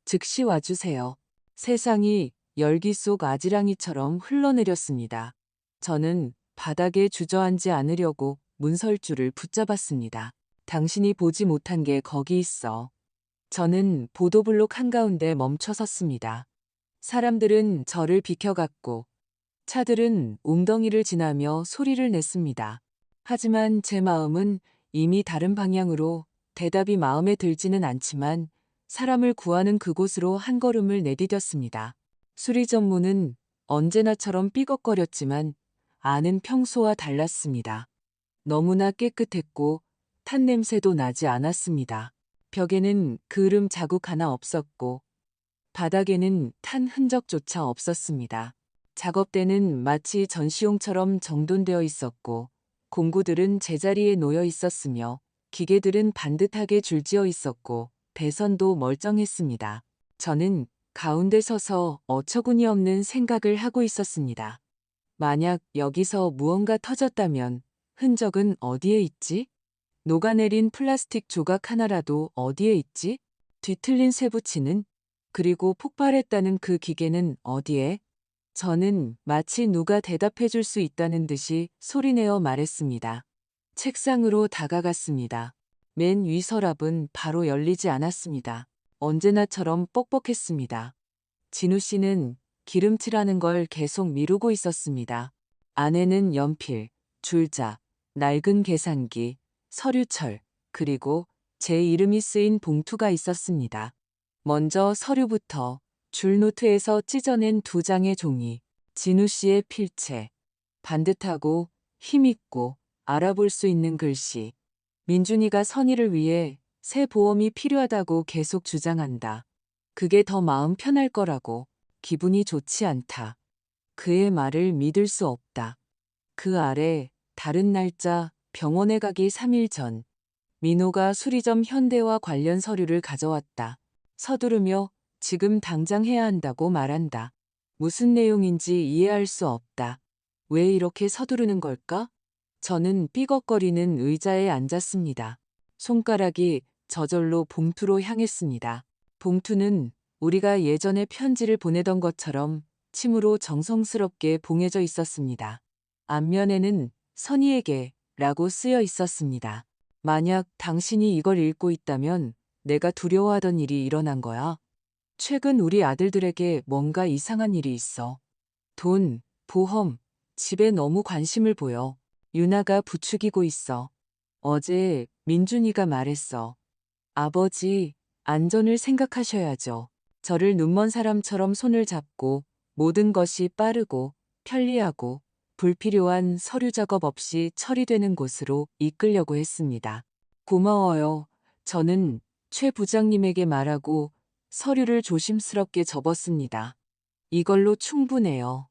즉시 와주세요. 세상이 열기 속 아지랑이처럼 흘러내렸습니다. 저는 바닥에 주저앉지 않으려고 문설주를 붙잡았습니다. 당신이 보지 못한 게 거기 있어. 저는 보도블록 한가운데 멈춰 섰습니다. 사람들은 저를 비켜갔고 차들은 웅덩이를 지나며 소리를 냈습니다. 하지만 제 마음은 이미 다른 방향으로 대답이 마음에 들지는 않지만 사람을 구하는 그곳으로 한 걸음을 내디뎠습니다. 수리점 문은 언제나처럼 삐걱거렸지만 안은 평소와 달랐습니다. 너무나 깨끗했고 탄 냄새도 나지 않았습니다. 벽에는 그을음 자국 하나 없었고 바닥에는 탄 흔적조차 없었습니다. 작업대는 마치 전시용처럼 정돈되어 있었고 공구들은 제자리에 놓여 있었으며 기계들은 반듯하게 줄지어 있었고 배선도 멀쩡했습니다. 저는 가운데 서서 어처구니 없는 생각을 하고 있었습니다. 만약 여기서 무언가 터졌다면 흔적은 어디에 있지? 녹아내린 플라스틱 조각 하나라도 어디에 있지? 뒤틀린 쇠붙이는? 그리고 폭발했다는 그 기계는 어디에? 저는 마치 누가 대답해 줄 수 있다는 듯이 소리내어 말했습니다. 책상으로 다가갔습니다. 맨 위 서랍은 바로 열리지 않았습니다. 언제나처럼 뻑뻑했습니다. 진우 씨는 기름칠하는 걸 계속 미루고 있었습니다. 안에는 연필, 줄자, 낡은 계산기, 서류철, 그리고 제 이름이 쓰인 봉투가 있었습니다. 먼저 서류부터 줄노트에서 찢어낸 2장의 종이, 진우 씨의 필체, 반듯하고 힘있고 알아볼 수 있는 글씨. 민준이가 선의를 위해 새 보험이 필요하다고 계속 주장한다. 그게 더 마음 편할 거라고. 기분이 좋지 않다. 그의 말을 믿을 수 없다. 그 아래 다른 날짜 병원에 가기 3일 전 민호가 수리점 현대와 관련 서류를 가져왔다. 서두르며 지금 당장 해야 한다고 말한다. 무슨 내용인지 이해할 수 없다. 왜 이렇게 서두르는 걸까? 저는 삐걱거리는 의자에 앉았습니다. 손가락이 저절로 봉투로 향했습니다. 봉투는 우리가 예전에 편지를 보내던 것처럼 침으로 정성스럽게 봉해져 있었습니다. 앞면에는 선희에게 라고 쓰여 있었습니다. 만약 당신이 이걸 읽고 있다면 내가 두려워하던 일이 일어난 거야. 최근 우리 아들들에게 뭔가 이상한 일이 있어. 돈, 보험, 집에 너무 관심을 보여. 유나가 부추기고 있어. 어제 민준이가 말했어. 아버지, 안전을 생각하셔야죠. 저를 눈먼 사람처럼 손을 잡고 모든 것이 빠르고 편리하고 불필요한 서류 작업 없이 처리되는 곳으로 이끌려고 했습니다. 고마워요. 저는 최 부장님에게 말하고 서류를 조심스럽게 접었습니다. 이걸로 충분해요.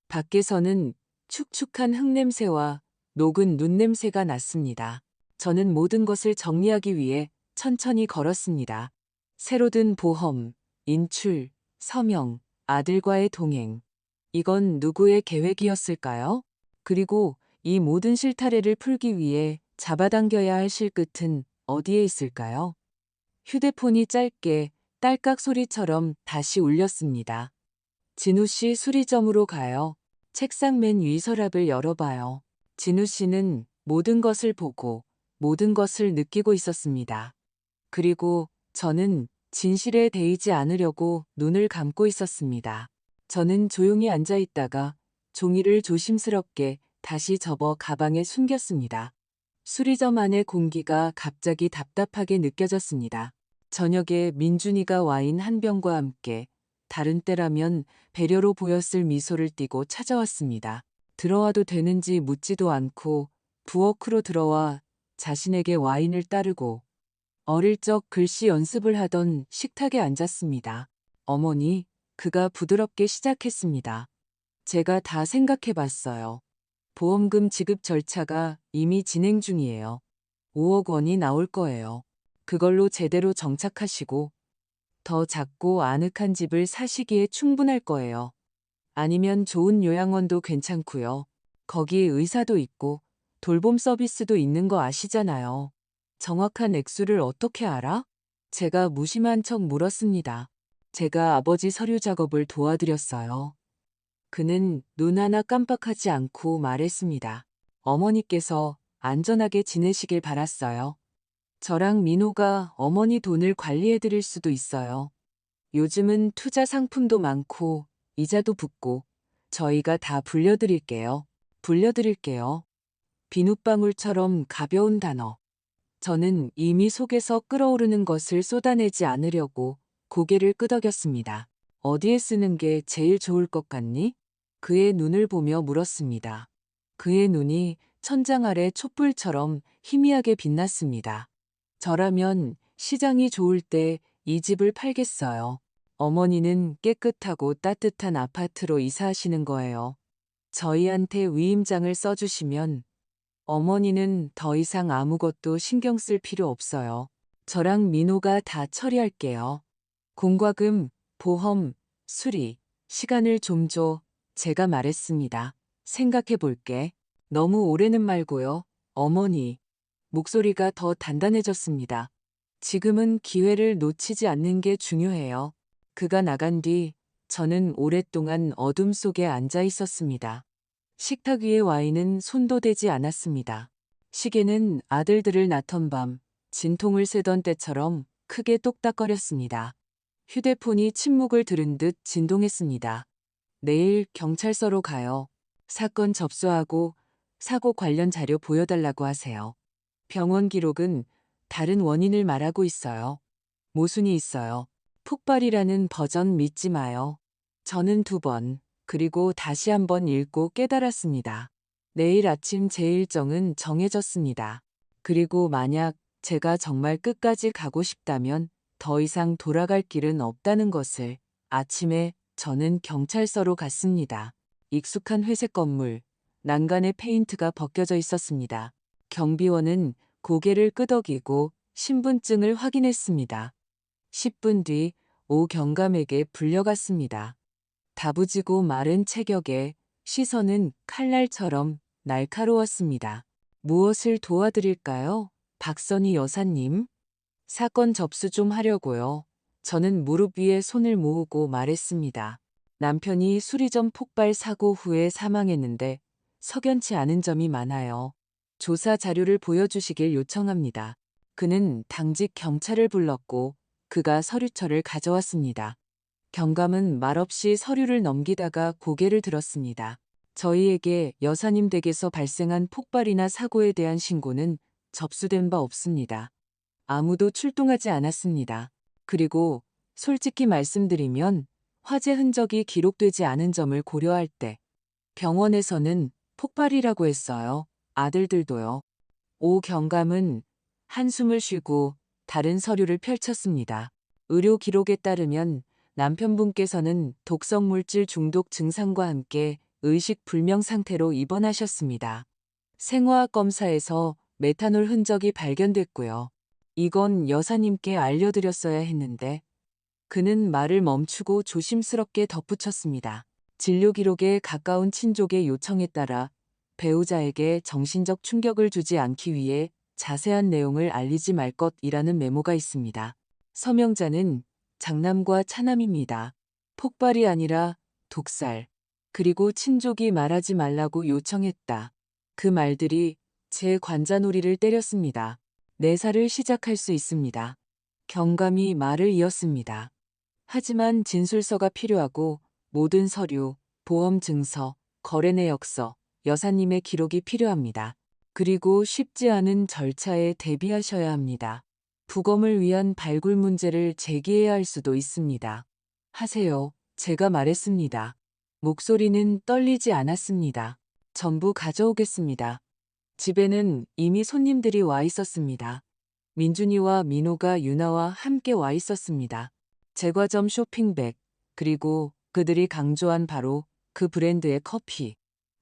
밖에서는 축축한 흙냄새와 녹은 눈냄새가 났습니다. 저는 모든 것을 정리하기 위해 천천히 걸었습니다. 새로 든 보험, 인출, 서명, 아들과의 동행. 이건 누구의 계획이었을까요? 그리고 이 모든 실타래를 풀기 위해 잡아당겨야 할 실끝은 어디에 있을까요? 휴대폰이 짧게 딸깍 소리처럼 다시 울렸습니다. 진우 씨 수리점으로 가요. 책상 맨 위 서랍을 열어봐요. 진우 씨는 모든 것을 보고 모든 것을 느끼고 있었습니다. 그리고 저는 진실에 대이지 않으려고 눈을 감고 있었습니다. 저는 조용히 앉아 있다가 종이를 조심스럽게 다시 접어 가방에 숨겼습니다. 수리점 안의 공기가 갑자기 답답하게 느껴졌습니다. 저녁에 민준이가 와인 한 병과 함께 다른 때라면 배려로 보였을 미소를 띠고 찾아왔습니다. 들어와도 되는지 묻지도 않고 부엌으로 들어와 자신에게 와인을 따르고 어릴 적 글씨 연습을 하던 식탁에 앉았습니다. 어머니, 그가 부드럽게 시작했습니다. 제가 다 생각해 봤어요. 보험금 지급 절차가 이미 진행 중이에요. 5억 원이 나올 거예요. 그걸로 제대로 정착하시고 더 작고 아늑한 집을 사시기에 충분할 거예요. 아니면 좋은 요양원도 괜찮고요. 거기 의사도 있고 돌봄 서비스도 있는 거 아시잖아요. 정확한 액수를 어떻게 알아? 제가 무심한 척 물었습니다. 제가 아버지 서류 작업을 도와드렸어요. 그는 눈 하나 깜빡하지 않고 말했습니다. 어머니께서 안전하게 지내시길 바랐어요. 저랑 민호가 어머니 돈을 관리해드릴 수도 있어요. 요즘은 투자 상품도 많고 이자도 붙고 저희가 다 불려드릴게요. 불려드릴게요. 비눗방울처럼 가벼운 단어. 저는 이미 속에서 끓어오르는 것을 쏟아내지 않으려고 고개를 끄덕였습니다. 어디에 쓰는 게 제일 좋을 것 같니? 그의 눈을 보며 물었습니다. 그의 눈이 천장 아래 촛불처럼 희미하게 빛났습니다. 저라면 시장이 좋을 때 이 집을 팔겠어요. 어머니는 깨끗하고 따뜻한 아파트로 이사하시는 거예요. 저희한테 위임장을 써주시면 어머니는 더 이상 아무것도 신경 쓸 필요 없어요. 저랑 민호가 다 처리할게요. 공과금, 보험, 수리, 시간을 좀 줘. 제가 말했습니다. 생각해 볼게. 너무 오래는 말고요. 어머니. 목소리가 더 단단해졌습니다. 지금은 기회를 놓치지 않는 게 중요해요. 그가 나간 뒤 저는 오랫동안 어둠 속에 앉아 있었습니다. 식탁 위의 와인은 손도 대지 않았습니다. 시계는 아들들을 낳던 밤 진통을 세던 때처럼 크게 똑딱거렸습니다. 휴대폰이 침묵을 들은 듯 진동했습니다. 내일 경찰서로 가요. 사건 접수하고 사고 관련 자료 보여달라고 하세요. 병원 기록은 다른 원인을 말하고 있어요. 모순이 있어요. 폭발이라는 버전 믿지 마요. 저는 2번, 그리고 다시 한번 읽고 깨달았습니다. 내일 아침 제 일정은 정해졌습니다. 그리고 만약 제가 정말 끝까지 가고 싶다면 더 이상 돌아갈 길은 없다는 것을 아침에 저는 경찰서로 갔습니다. 익숙한 회색 건물, 난간에 페인트가 벗겨져 있었습니다. 경비원은 고개를 끄덕이고 신분증을 확인했습니다. 10분 뒤 오 경감에게 불려갔습니다. 다부지고 마른 체격에 시선은 칼날처럼 날카로웠습니다. 무엇을 도와드릴까요? 박선희 여사님. 사건 접수 좀 하려고요. 저는 무릎 위에 손을 모으고 말했습니다. 남편이 수리점 폭발 사고 후에 사망했는데 석연치 않은 점이 많아요. 조사 자료를 보여주시길 요청합니다. 그는 당직 경찰을 불렀고 그가 서류철을 가져왔습니다. 경감은 말없이 서류를 넘기다가 고개를 들었습니다. 저희에게 여사님 댁에서 발생한 폭발이나 사고에 대한 신고는 접수된 바 없습니다. 아무도 출동하지 않았습니다. 그리고 솔직히 말씀드리면 화재 흔적이 기록되지 않은 점을 고려할 때 병원에서는 폭발이라고 했어요. 아들들도요. 오 경감은 한숨을 쉬고 다른 서류를 펼쳤습니다. 의료 기록에 따르면 남편분께서는 독성물질 중독 증상과 함께 의식 불명 상태로 입원하셨습니다. 생화학 검사에서 메탄올 흔적이 발견됐고요. 이건 여사님께 알려드렸어야 했는데 그는 말을 멈추고 조심스럽게 덧붙였습니다. 진료 기록에 가까운 친족의 요청에 따라 배우자에게 정신적 충격을 주지 않기 위해 자세한 내용을 알리지 말 것이라는 메모가 있습니다. 서명자는 장남과 차남입니다. 폭발이 아니라 독살. 그리고 친족이 말하지 말라고 요청했다. 그 말들이 제 관자놀이를 때렸습니다. 내사를 시작할 수 있습니다. 경감이 말을 이었습니다. 하지만 진술서가 필요하고 모든 서류, 보험 증서, 거래 내역서, 여사님의 기록이 필요합니다. 그리고 쉽지 않은 절차에 대비하셔야 합니다. 부검을 위한 발굴 문제를 제기해야 할 수도 있습니다. 하세요. 제가 말했습니다. 목소리는 떨리지 않았습니다. 전부 가져오겠습니다. 집에는 이미 손님들이 와 있었습니다. 민준이와 민호가 유나와 함께 와 있었습니다. 제과점 쇼핑백, 그리고 그들이 강조한 바로 그 브랜드의 커피.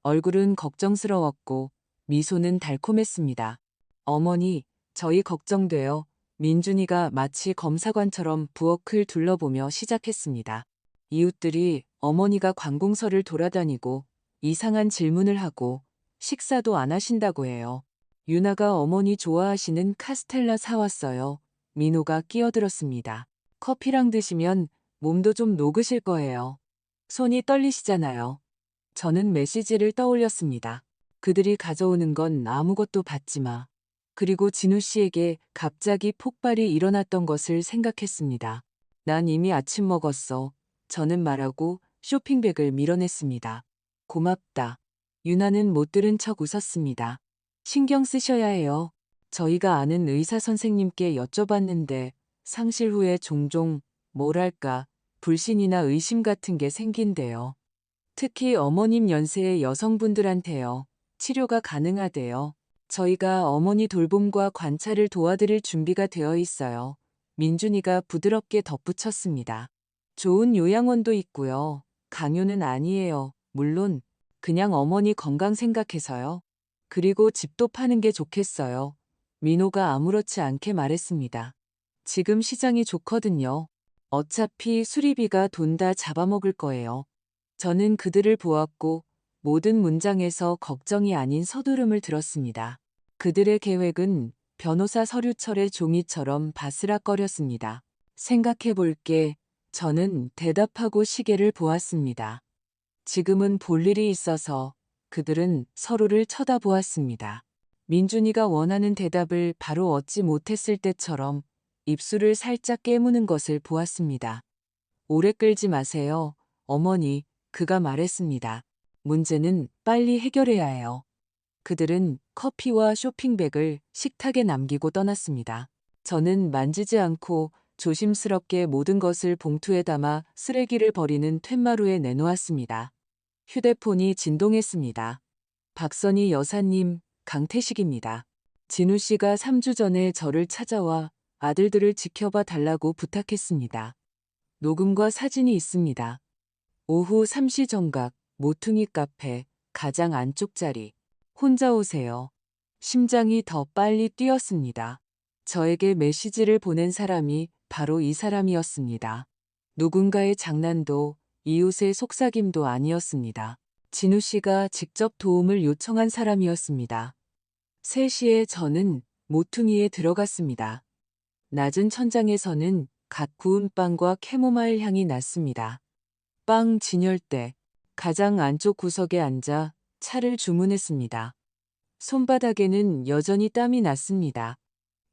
얼굴은 걱정스러웠고 미소는 달콤했습니다. 어머니, 저희 걱정돼요. 민준이가 마치 검사관처럼 부엌을 둘러보며 시작했습니다. 이웃들이 어머니가 관공서를 돌아다니고 이상한 질문을 하고 식사도 안 하신다고 해요. 유나가 어머니 좋아하시는 카스텔라 사왔어요. 민호가 끼어들었습니다. 커피랑 드시면 몸도 좀 녹으실 거예요. 손이 떨리시잖아요. 저는 메시지를 떠올렸습니다. 그들이 가져오는 건 아무것도 받지 마. 그리고 진우 씨에게 갑자기 폭발이 일어났던 것을 생각했습니다. 난 이미 아침 먹었어. 저는 말하고 쇼핑백을 밀어냈습니다. 고맙다. 유나는 못 들은 척 웃었습니다. 신경 쓰셔야 해요. 저희가 아는 의사 선생님께 여쭤봤는데 상실 후에 종종 뭐랄까 불신이나 의심 같은 게 생긴대요. 특히 어머님 연세의 여성분들한테요. 치료가 가능하대요. 저희가 어머니 돌봄과 관찰을 도와드릴 준비가 되어 있어요. 민준이가 부드럽게 덧붙였습니다. 좋은 요양원도 있고요. 강요는 아니에요. 물론 그냥 어머니 건강 생각해서요. 그리고 집도 파는 게 좋겠어요. 민호가 아무렇지 않게 말했습니다. 지금 시장이 좋거든요. 어차피 수리비가 돈 다 잡아먹을 거예요. 저는 그들을 보았고 모든 문장에서 걱정이 아닌 서두름을 들었습니다. 그들의 계획은 변호사 서류철의 종이처럼 바스락거렸습니다. 생각해 볼게. 저는 대답하고 시계를 보았습니다. 지금은 볼 일이 있어서 그들은 서로를 쳐다보았습니다. 민준이가 원하는 대답을 바로 얻지 못했을 때처럼 입술을 살짝 깨무는 것을 보았습니다. 오래 끌지 마세요. 어머니, 그가 말했습니다. 문제는 빨리 해결해야 해요. 그들은 커피와 쇼핑백을 식탁에 남기고 떠났습니다. 저는 만지지 않고 조심스럽게 모든 것을 봉투에 담아 쓰레기를 버리는 툇마루에 내놓았습니다. 휴대폰이 진동했습니다. 박선희 여사님, 강태식입니다. 진우 씨가 3주 전에 저를 찾아와 아들들을 지켜봐 달라고 부탁했습니다. 녹음과 사진이 있습니다. 오후 3시 정각, 모퉁이 카페, 가장 안쪽 자리. 혼자 오세요. 심장이 더 빨리 뛰었습니다. 저에게 메시지를 보낸 사람이 바로 이 사람이었습니다. 누군가의 장난도 이웃의 속삭임도 아니었습니다. 진우 씨가 직접 도움을 요청한 사람이었습니다. 3시에 저는 모퉁이에 들어갔습니다. 낮은 천장에서는 갓 구운 빵과 캐모마일 향이 났습니다. 빵 진열대, 가장 안쪽 구석에 앉아 차를 주문했습니다. 손바닥에는 여전히 땀이 났습니다.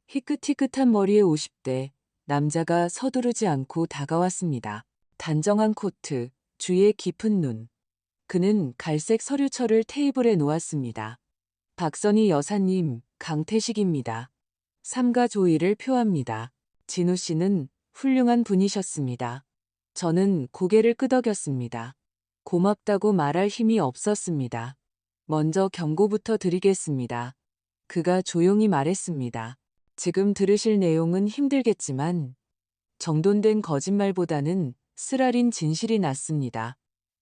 희끗희끗한 머리의 50대 남자가 서두르지 않고 다가왔습니다. 단정한 코트, 주위에 깊은 눈. 그는 갈색 서류철을 테이블에 놓았습니다. 박선희 여사님, 강태식입니다. 삼가 조의를 표합니다. 진우 씨는 훌륭한 분이셨습니다. 저는 고개를 끄덕였습니다. 고맙다고 말할 힘이 없었습니다. 먼저 경고부터 드리겠습니다. 그가 조용히 말했습니다. 지금 들으실 내용은 힘들겠지만 정돈된 거짓말보다는 쓰라린 진실이 낫습니다.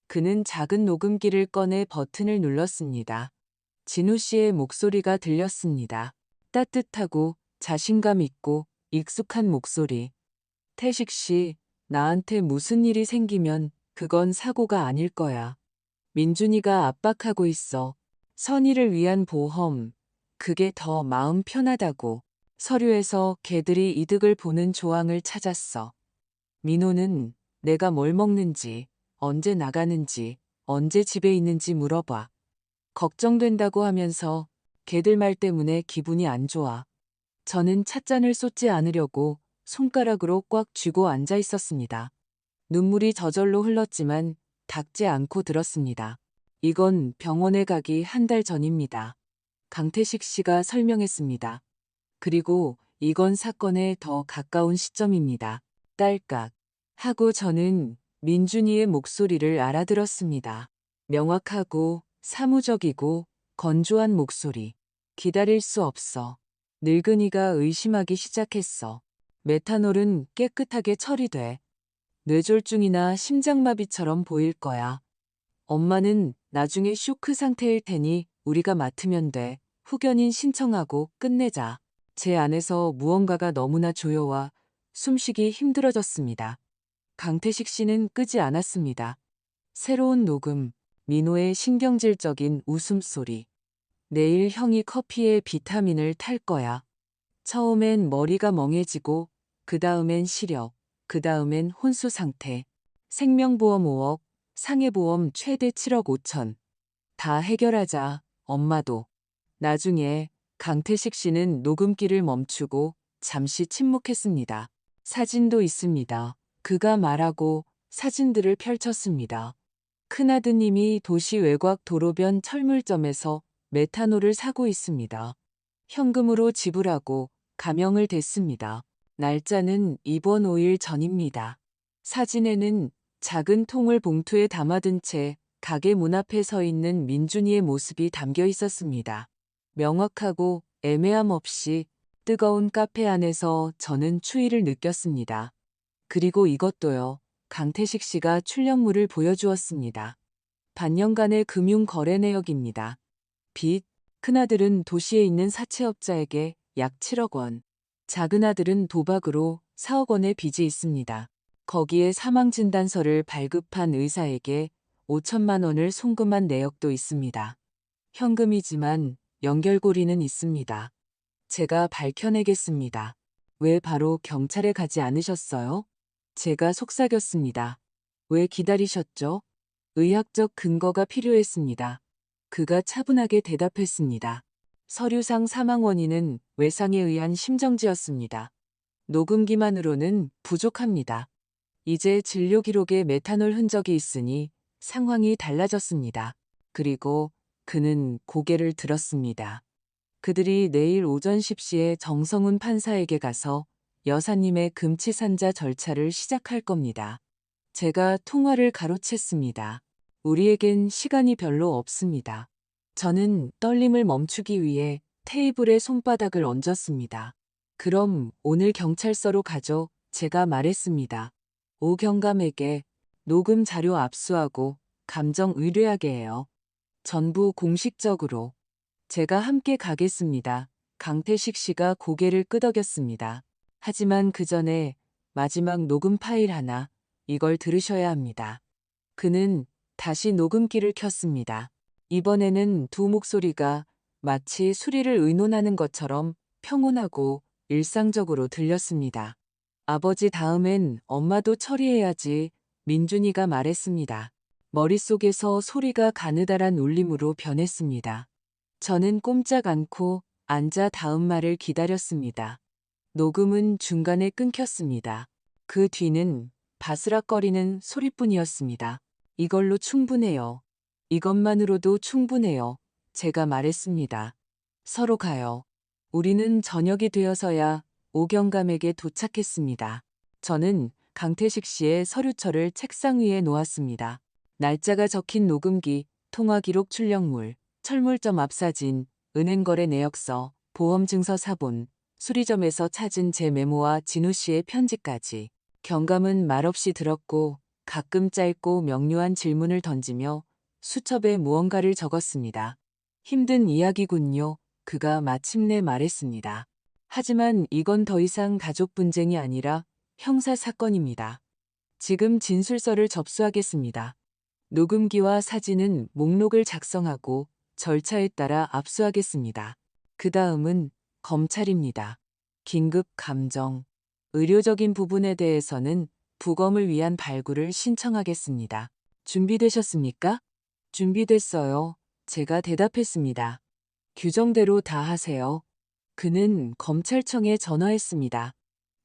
그는 작은 녹음기를 꺼내 버튼을 눌렀습니다. 진우 씨의 목소리가 들렸습니다. 따뜻하고 자신감 있고 익숙한 목소리. 태식 씨, 나한테 무슨 일이 생기면 그건 사고가 아닐 거야. 민준이가 압박하고 있어. 선의를 위한 보험. 그게 더 마음 편하다고. 서류에서 걔들이 이득을 보는 조항을 찾았어. 민호는 내가 뭘 먹는지, 언제 나가는지, 언제 집에 있는지 물어봐. 걱정된다고 하면서 걔들 말 때문에 기분이 안 좋아. 저는 찻잔을 쏟지 않으려고 손가락으로 꽉 쥐고 앉아 있었습니다. 눈물이 저절로 흘렀지만 닦지 않고 들었습니다. 이건 병원에 가기 1달 전입니다. 강태식 씨가 설명했습니다. 그리고 이건 사건에 더 가까운 시점입니다. 딸깍 하고 저는 민준이의 목소리를 알아들었습니다. 명확하고 사무적이고 건조한 목소리. 기다릴 수 없어. 늙은이가 의심하기 시작했어. 메탄올은 깨끗하게 처리돼. 뇌졸중이나 심장마비처럼 보일 거야. 엄마는 나중에 쇼크 상태일 테니 우리가 맡으면 돼. 후견인 신청하고 끝내자. 제 안에서 무언가가 너무나 조여와 숨쉬기 힘들어졌습니다. 강태식 씨는 끄지 않았습니다. 새로운 녹음, 민호의 신경질적인 웃음소리. 내일 형이 커피에 비타민을 탈 거야. 처음엔 머리가 멍해지고 그 다음엔 시력, 그 다음엔 혼수 상태. 생명보험 5억, 상해보험 최대 7억 5천. 다 해결하자, 엄마도. 나중에 강태식 씨는 녹음기를 멈추고 잠시 침묵했습니다. 사진도 있습니다. 그가 말하고 사진들을 펼쳤습니다. 큰아드님이 도시 외곽 도로변 철물점에서 메탄올을 사고 있습니다. 현금으로 지불하고 가명을 댔습니다. 날짜는 입원 5일 전입니다. 사진에는 작은 통을 봉투에 담아둔 채 가게 문 앞에 서 있는 민준이의 모습이 담겨 있었습니다. 명확하고 애매함 없이 뜨거운 카페 안에서 저는 추위를 느꼈습니다. 그리고 이것도요. 강태식 씨가 출력물을 보여주었습니다. 반년간의 금융 거래 내역입니다. 빚, 큰아들은 도시에 있는 사채업자에게 약 7억 원, 작은아들은 도박으로 4억 원의 빚이 있습니다. 거기에 사망진단서를 발급한 의사에게 5천만 원을 송금한 내역도 있습니다. 현금이지만 연결고리는 있습니다. 제가 밝혀내겠습니다. 왜 바로 경찰에 가지 않으셨어요? 제가 속삭였습니다. 왜 기다리셨죠? 의학적 근거가 필요했습니다. 그가 차분하게 대답했습니다. 서류상 사망 원인은 외상에 의한 심정지였습니다. 녹음기만으로는 부족합니다. 이제 진료 기록에 메탄올 흔적이 있으니 상황이 달라졌습니다. 그리고 그는 고개를 들었습니다. 그들이 내일 오전 10시에 정성훈 판사에게 가서 여사님의 금치산자 절차를 시작할 겁니다. 제가 통화를 가로챘습니다. 우리에겐 시간이 별로 없습니다. 저는 떨림을 멈추기 위해 테이블에 손바닥을 얹었습니다. 그럼 오늘 경찰서로 가죠. 제가 말했습니다. 오 경감에게 녹음 자료 압수하고 감정 의뢰하게 해요. 전부 공식적으로. 제가 함께 가겠습니다. 강태식 씨가 고개를 끄덕였습니다. 하지만 그 전에 마지막 녹음 파일 하나, 이걸 들으셔야 합니다. 그는 다시 녹음기를 켰습니다. 이번에는 두 목소리가 마치 수리를 의논하는 것처럼 평온하고 일상적으로 들렸습니다. 아버지 다음엔 엄마도 처리해야지, 민준이가 말했습니다. 머릿속에서 소리가 가느다란 울림으로 변했습니다. 저는 꼼짝 않고 앉아 다음 말을 기다렸습니다. 녹음은 중간에 끊겼습니다. 그 뒤는 바스락거리는 소리뿐이었습니다. 이걸로 충분해요. 이것만으로도 충분해요. 제가 말했습니다. 서로 가요. 우리는 저녁이 되어서야 오경감에게 도착했습니다. 저는 강태식 씨의 서류철을 책상 위에 놓았습니다. 날짜가 적힌 녹음기, 통화기록 출력물, 철물점 앞사진, 은행거래 내역서, 보험증서 사본, 수리점에서 찾은 제 메모와 진우 씨의 편지까지. 경감은 말없이 들었고 가끔 짧고 명료한 질문을 던지며 수첩에 무언가를 적었습니다. 힘든 이야기군요. 그가 마침내 말했습니다. 하지만 이건 더 이상 가족 분쟁이 아니라 형사 사건입니다. 지금 진술서를 접수하겠습니다. 녹음기와 사진은 목록을 작성하고 절차에 따라 압수하겠습니다. 그 다음은 검찰입니다. 긴급 감정, 의료적인 부분에 대해서는 부검을 위한 발굴을 신청하겠습니다. 준비되셨습니까? 준비됐어요. 제가 대답했습니다. 규정대로 다 하세요. 그는 검찰청에 전화했습니다.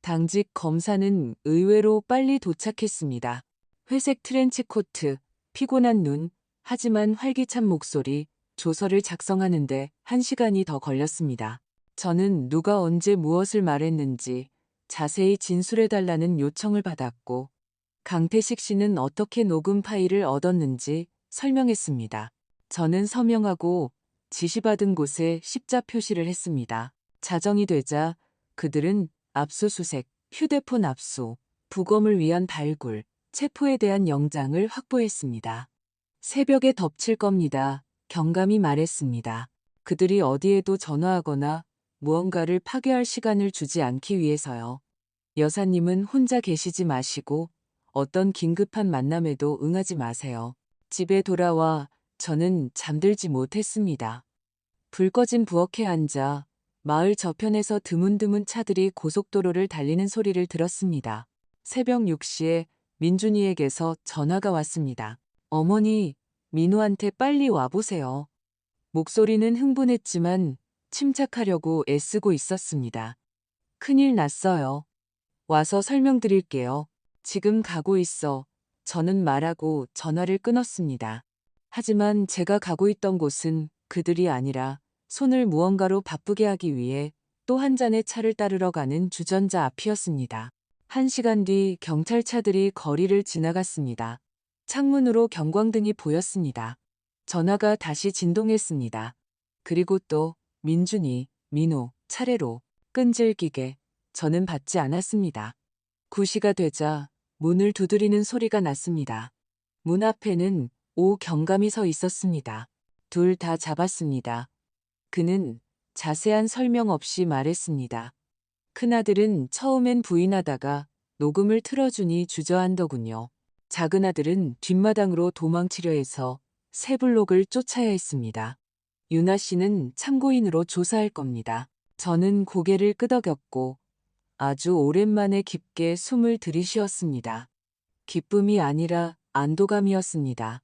당직 검사는 의외로 빨리 도착했습니다. 회색 트렌치 코트, 피곤한 눈, 하지만 활기찬 목소리, 조서를 작성하는데 1시간이 더 걸렸습니다. 저는 누가 언제 무엇을 말했는지 자세히 진술해달라는 요청을 받았고 강태식 씨는 어떻게 녹음 파일을 얻었는지 설명했습니다. 저는 서명하고 지시받은 곳에 십자 표시를 했습니다. 자정이 되자 그들은 압수수색, 휴대폰 압수, 부검을 위한 발굴, 체포에 대한 영장을 확보했습니다. 새벽에 덮칠 겁니다. 경감이 말했습니다. 그들이 어디에도 전화하거나 무언가를 파괴할 시간을 주지 않기 위해서요. 여사님은 혼자 계시지 마시고 어떤 긴급한 만남에도 응하지 마세요. 집에 돌아와 저는 잠들지 못했습니다. 불 꺼진 부엌에 앉아 마을 저편에서 드문드문 차들이 고속도로를 달리는 소리를 들었습니다. 새벽 6시에 민준이에게서 전화가 왔습니다. 어머니, 민호한테 빨리 와보세요. 목소리는 흥분했지만 침착하려고 애쓰고 있었습니다. 큰일 났어요. 와서 설명드릴게요. 지금 가고 있어. 저는 말하고 전화를 끊었습니다. 하지만 제가 가고 있던 곳은 그들이 아니라 손을 무언가로 바쁘게 하기 위해 또 한 잔의 차를 따르러 가는 주전자 앞이었습니다. 1시간 뒤 경찰차들이 거리를 지나갔습니다. 창문으로 경광등이 보였습니다. 전화가 다시 진동했습니다. 그리고 또 민준이, 민호, 차례로 끈질기게 저는 받지 않았습니다. 9시가 되자 문을 두드리는 소리가 났습니다. 문 앞에는 오 경감이 서 있었습니다. 둘 다 잡았습니다. 그는 자세한 설명 없이 말했습니다. 큰아들은 처음엔 부인하다가 녹음을 틀어주니 주저앉더군요. 작은아들은 뒷마당으로 도망치려 해서 새블록을 쫓아야 했습니다. 유나 씨는 참고인으로 조사할 겁니다. 저는 고개를 끄덕였고 아주 오랜만에 깊게 숨을 들이쉬었습니다. 기쁨이 아니라 안도감이었습니다.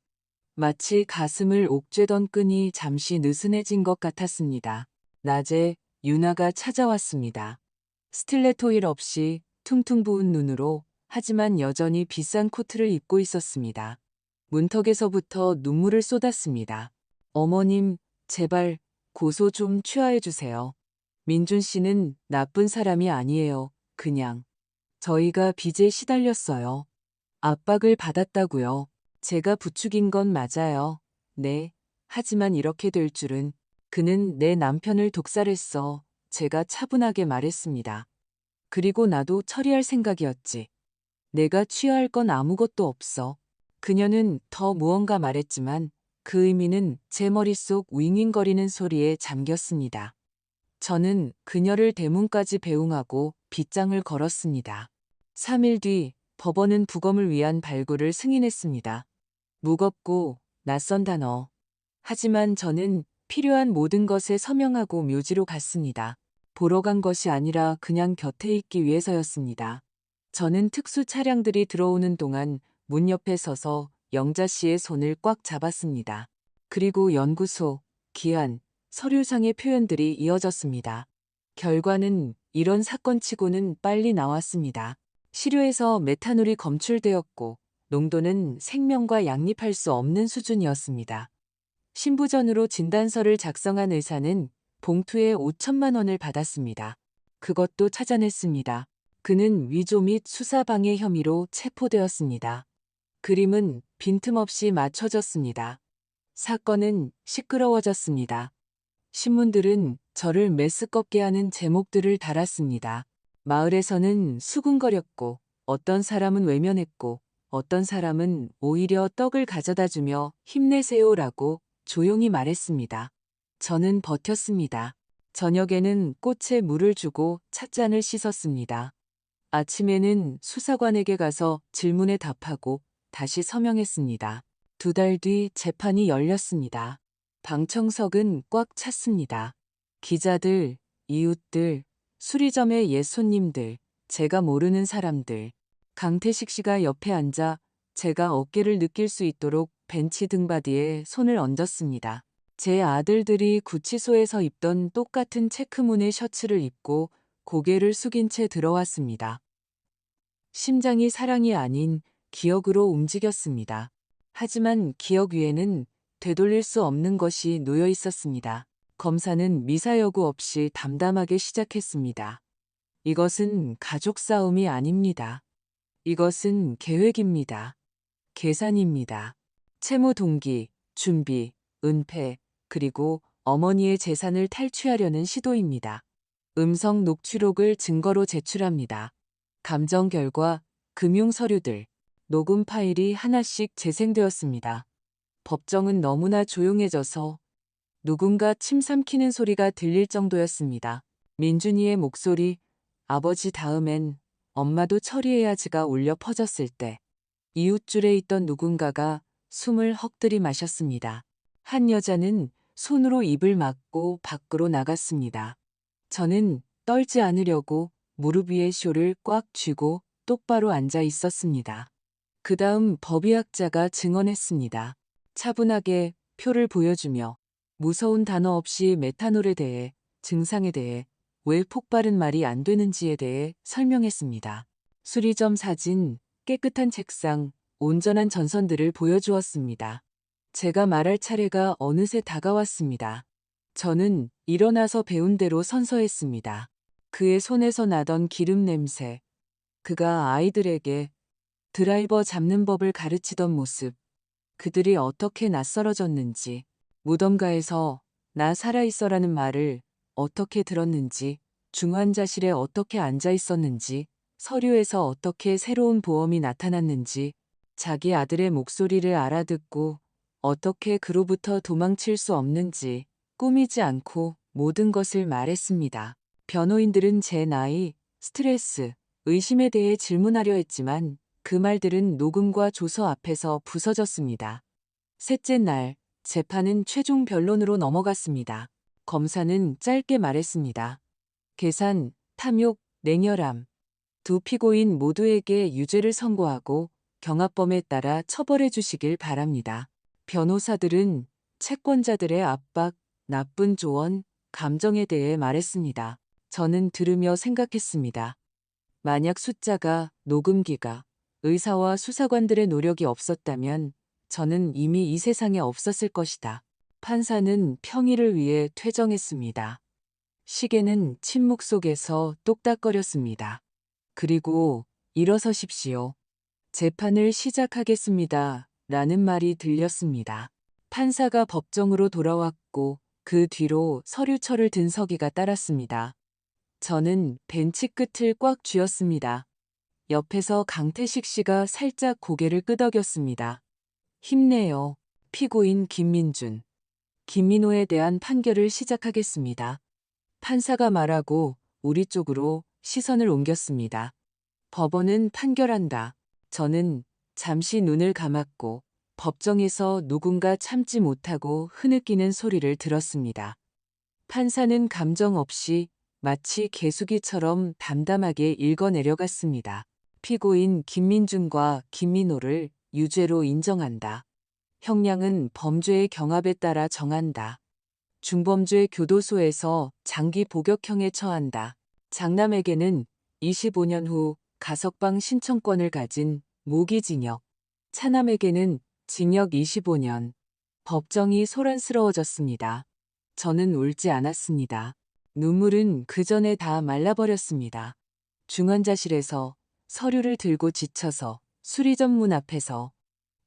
마치 가슴을 옥죄던 끈이 잠시 느슨해진 것 같았습니다. 낮에 유나가 찾아왔습니다. 스틸레토 힐 없이 퉁퉁 부은 눈으로 하지만 여전히 비싼 코트를 입고 있었습니다. 문턱에서부터 눈물을 쏟았습니다. 어머님, 제발 고소 좀 취하해 주세요. 민준 씨는 나쁜 사람이 아니에요. 그냥 저희가 빚에 시달렸어요. 압박을 받았다고요. 제가 부추긴 건 맞아요. 네. 하지만 이렇게 될 줄은. 그는 내 남편을 독살했어. 제가 차분하게 말했습니다. 그리고 나도 처리할 생각이었지. 내가 취하할 건 아무것도 없어. 그녀는 더 무언가 말했지만 그 의미는 제 머릿속 윙윙거리는 소리에 잠겼습니다. 저는 그녀를 대문까지 배웅하고 빗장을 걸었습니다. 3일 뒤 법원은 부검을 위한 발부를 승인했습니다. 무겁고 낯선 단어. 하지만 저는 필요한 모든 것에 서명하고 묘지로 갔습니다. 보러 간 것이 아니라 그냥 곁에 있기 위해서였습니다. 저는 특수 차량들이 들어오는 동안 문 옆에 서서 영자 씨의 손을 꽉 잡았습니다. 그리고 연구소, 기한, 서류상의 표현들이 이어졌습니다. 결과는 이런 사건치고는 빨리 나왔습니다. 시료에서 메탄올이 검출되었고 농도는 생명과 양립할 수 없는 수준이었습니다. 신부전으로 진단서를 작성한 의사는 봉투에 5천만 원을 받았습니다. 그것도 찾아냈습니다. 그는 위조 및 수사방해 혐의로 체포되었습니다. 그림은 빈틈없이 맞춰졌습니다. 사건은 시끄러워졌습니다. 신문들은 저를 메스껍게 하는 제목들을 달았습니다. 마을에서는 수군거렸고 어떤 사람은 외면했고 어떤 사람은 오히려 떡을 가져다 주며 힘내세요라고 조용히 말했습니다. 저는 버텼습니다. 저녁에는 꽃에 물을 주고 찻잔을 씻었습니다. 아침에는 수사관에게 가서 질문에 답하고 다시 서명했습니다. 2달 뒤 재판이 열렸습니다. 방청석은 꽉 찼습니다. 기자들, 이웃들, 수리점의 옛 손님들, 제가 모르는 사람들. 강태식 씨가 옆에 앉아 제가 어깨를 느낄 수 있도록 벤치 등받이에 손을 얹었습니다. 제 아들들이 구치소에서 입던 똑같은 체크무늬 셔츠를 입고 고개를 숙인 채 들어왔습니다. 심장이 사랑이 아닌 기억으로 움직였습니다. 하지만 기억 위에는 되돌릴 수 없는 것이 놓여 있었습니다. 검사는 미사여구 없이 담담하게 시작했습니다. 이것은 가족 싸움이 아닙니다. 이것은 계획입니다. 계산입니다. 채무 동기, 준비, 은폐, 그리고 어머니의 재산을 탈취하려는 시도입니다. 음성 녹취록을 증거로 제출합니다. 감정 결과, 금융 서류들, 녹음 파일이 하나씩 재생되었습니다. 법정은 너무나 조용해져서 누군가 침 삼키는 소리가 들릴 정도였습니다. 민준이의 목소리, 아버지 다음엔 엄마도 처리해야지가 울려 퍼졌을 때 이웃줄에 있던 누군가가 숨을 헉들이 마셨습니다. 한 여자는 손으로 입을 막고 밖으로 나갔습니다. 저는 떨지 않으려고 무릎 위에 쇼를 꽉 쥐고 똑바로 앉아 있었습니다. 그 다음 법의학자가 증언했습니다. 차분하게 표를 보여주며 무서운 단어 없이 메탄올에 대해, 증상에 대해, 왜 폭발은 말이 안 되는지에 대해 설명했습니다. 수리점 사진, 깨끗한 책상, 온전한 전선들을 보여주었습니다. 제가 말할 차례가 어느새 다가왔습니다. 저는 일어나서 배운 대로 선서했습니다. 그의 손에서 나던 기름 냄새, 그가 아이들에게 드라이버 잡는 법을 가르치던 모습, 그들이 어떻게 낯설어졌는지, 무덤가에서 나 살아있어라는 말을 어떻게 들었는지, 중환자실에 어떻게 앉아 있었는지, 서류에서 어떻게 새로운 보험이 나타났는지, 자기 아들의 목소리를 알아듣고 어떻게 그로부터 도망칠 수 없는지 꾸미지 않고 모든 것을 말했습니다. 변호인들은 제 나이, 스트레스, 의심에 대해 질문하려 했지만 그 말들은 녹음과 조서 앞에서 부서졌습니다. 셋째 날, 재판은 최종 변론으로 넘어갔습니다. 검사는 짧게 말했습니다. 계산, 탐욕, 냉혈함. 두 피고인 모두에게 유죄를 선고하고 경합범에 따라 처벌해 주시길 바랍니다. 변호사들은 채권자들의 압박, 나쁜 조언, 감정에 대해 말했습니다. 저는 들으며 생각했습니다. 만약 숫자가, 녹음기가, 의사와 수사관들의 노력이 없었다면 저는 이미 이 세상에 없었을 것이다. 판사는 평일을 위해 퇴정했습니다. 시계는 침묵 속에서 똑딱거렸습니다. 그리고 일어서십시오. 재판을 시작하겠습니다. 라는 말이 들렸습니다. 판사가 법정으로 돌아왔고 그 뒤로 서류철을 든 서기가 따랐습니다. 저는 벤치 끝을 꽉 쥐었습니다. 옆에서 강태식 씨가 살짝 고개를 끄덕였습니다. 힘내요. 피고인 김민준. 김민호에 대한 판결을 시작하겠습니다. 판사가 말하고 우리 쪽으로 시선을 옮겼습니다. 법원은 판결한다. 저는 잠시 눈을 감았고 법정에서 누군가 참지 못하고 흐느끼는 소리를 들었습니다. 판사는 감정 없이 마치 개수기처럼 담담하게 읽어내려갔습니다. 피고인 김민준과 김민호를 유죄로 인정한다. 형량은 범죄의 경합에 따라 정한다. 중범죄 교도소에서 장기 복역형에 처한다. 장남에게는 25년 후 가석방 신청권을 가진 무기징역, 차남에게는 징역 25년. 법정이 소란스러워졌습니다. 저는 울지 않았습니다. 눈물은 그 전에 다 말라버렸습니다. 중환자실에서 서류를 들고 지쳐서 수리전문 앞에서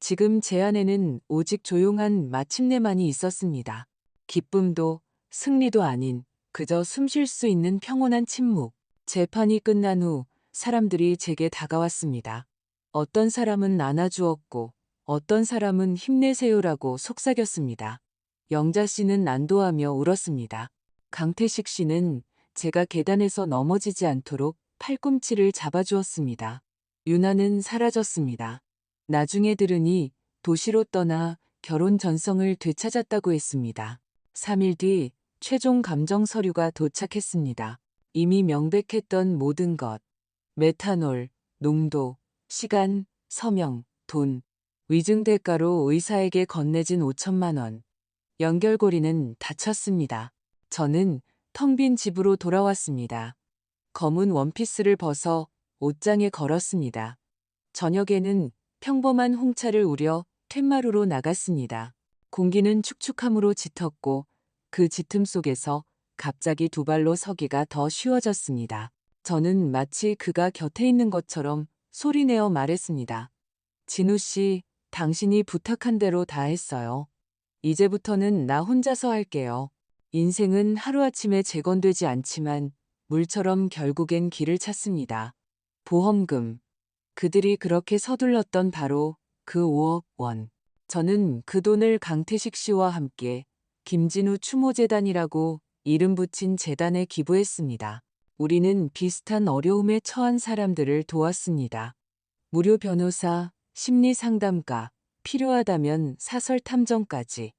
지금 제 안에는 오직 조용한 마침내만이 있었습니다. 기쁨도 승리도 아닌 그저 숨 쉴 수 있는 평온한 침묵. 재판이 끝난 후 사람들이 제게 다가왔습니다. 어떤 사람은 안아주었고 어떤 사람은 힘내세요라고 속삭였습니다. 영자 씨는 안도하며 울었습니다. 강태식 씨는 제가 계단에서 넘어지지 않도록 팔꿈치를 잡아주었습니다. 유나는 사라졌습니다. 나중에 들으니 도시로 떠나 결혼 전성을 되찾았다고 했습니다. 3일 뒤 최종 감정 서류가 도착했습니다. 이미 명백했던 모든 것. 메탄올, 농도, 시간, 서명, 돈. 위증 대가로 의사에게 건네진 5천만 원. 연결고리는 닫혔습니다. 저는 텅 빈 집으로 돌아왔습니다. 검은 원피스를 벗어 옷장에 걸었습니다. 저녁에는 평범한 홍차를 우려 툇마루로 나갔습니다. 공기는 축축함으로 짙었고 그 짙음 속에서 갑자기 두 발로 서기가 더 쉬워졌습니다. 저는 마치 그가 곁에 있는 것처럼 소리내어 말했습니다. 진우 씨, 당신이 부탁한 대로 다 했어요. 이제부터는 나 혼자서 할게요. 인생은 하루아침에 재건되지 않지만 물처럼 결국엔 길을 찾습니다. 보험금. 그들이 그렇게 서둘렀던 바로 그 5억 원. 저는 그 돈을 강태식 씨와 함께 김진우 추모재단이라고 이름 붙인 재단에 기부했습니다. 우리는 비슷한 어려움에 처한 사람들을 도왔습니다. 무료 변호사, 심리상담가, 필요하다면 사설 탐정까지.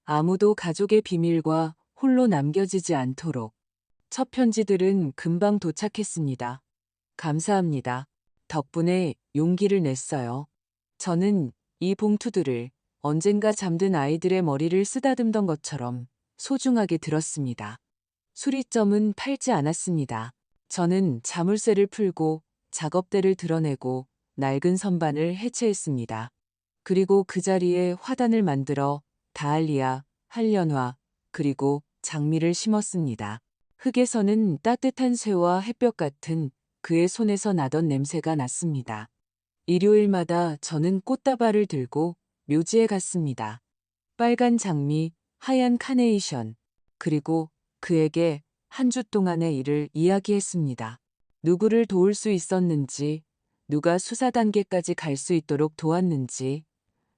아무도 가족의 비밀과 홀로 남겨지지 않도록. 첫 편지들은 금방 도착했습니다. 감사합니다. 덕분에 용기를 냈어요. 저는 이 봉투들을 언젠가 잠든 아이들의 머리를 쓰다듬던 것처럼 소중하게 들었습니다. 수리점은 팔지 않았습니다. 저는 자물쇠를 풀고 작업대를 드러내고 낡은 선반을 해체했습니다. 그리고 그 자리에 화단을 만들어 다알리아, 한련화, 그리고 장미를 심었습니다. 흙에서는 따뜻한 쇠와 햇볕 같은 그의 손에서 나던 냄새가 났습니다. 일요일마다 저는 꽃다발을 들고 묘지에 갔습니다. 빨간 장미, 하얀 카네이션, 그리고 그에게 한 주 동안의 일을 이야기했습니다. 누구를 도울 수 있었는지, 누가 수사 단계까지 갈 수 있도록 도왔는지,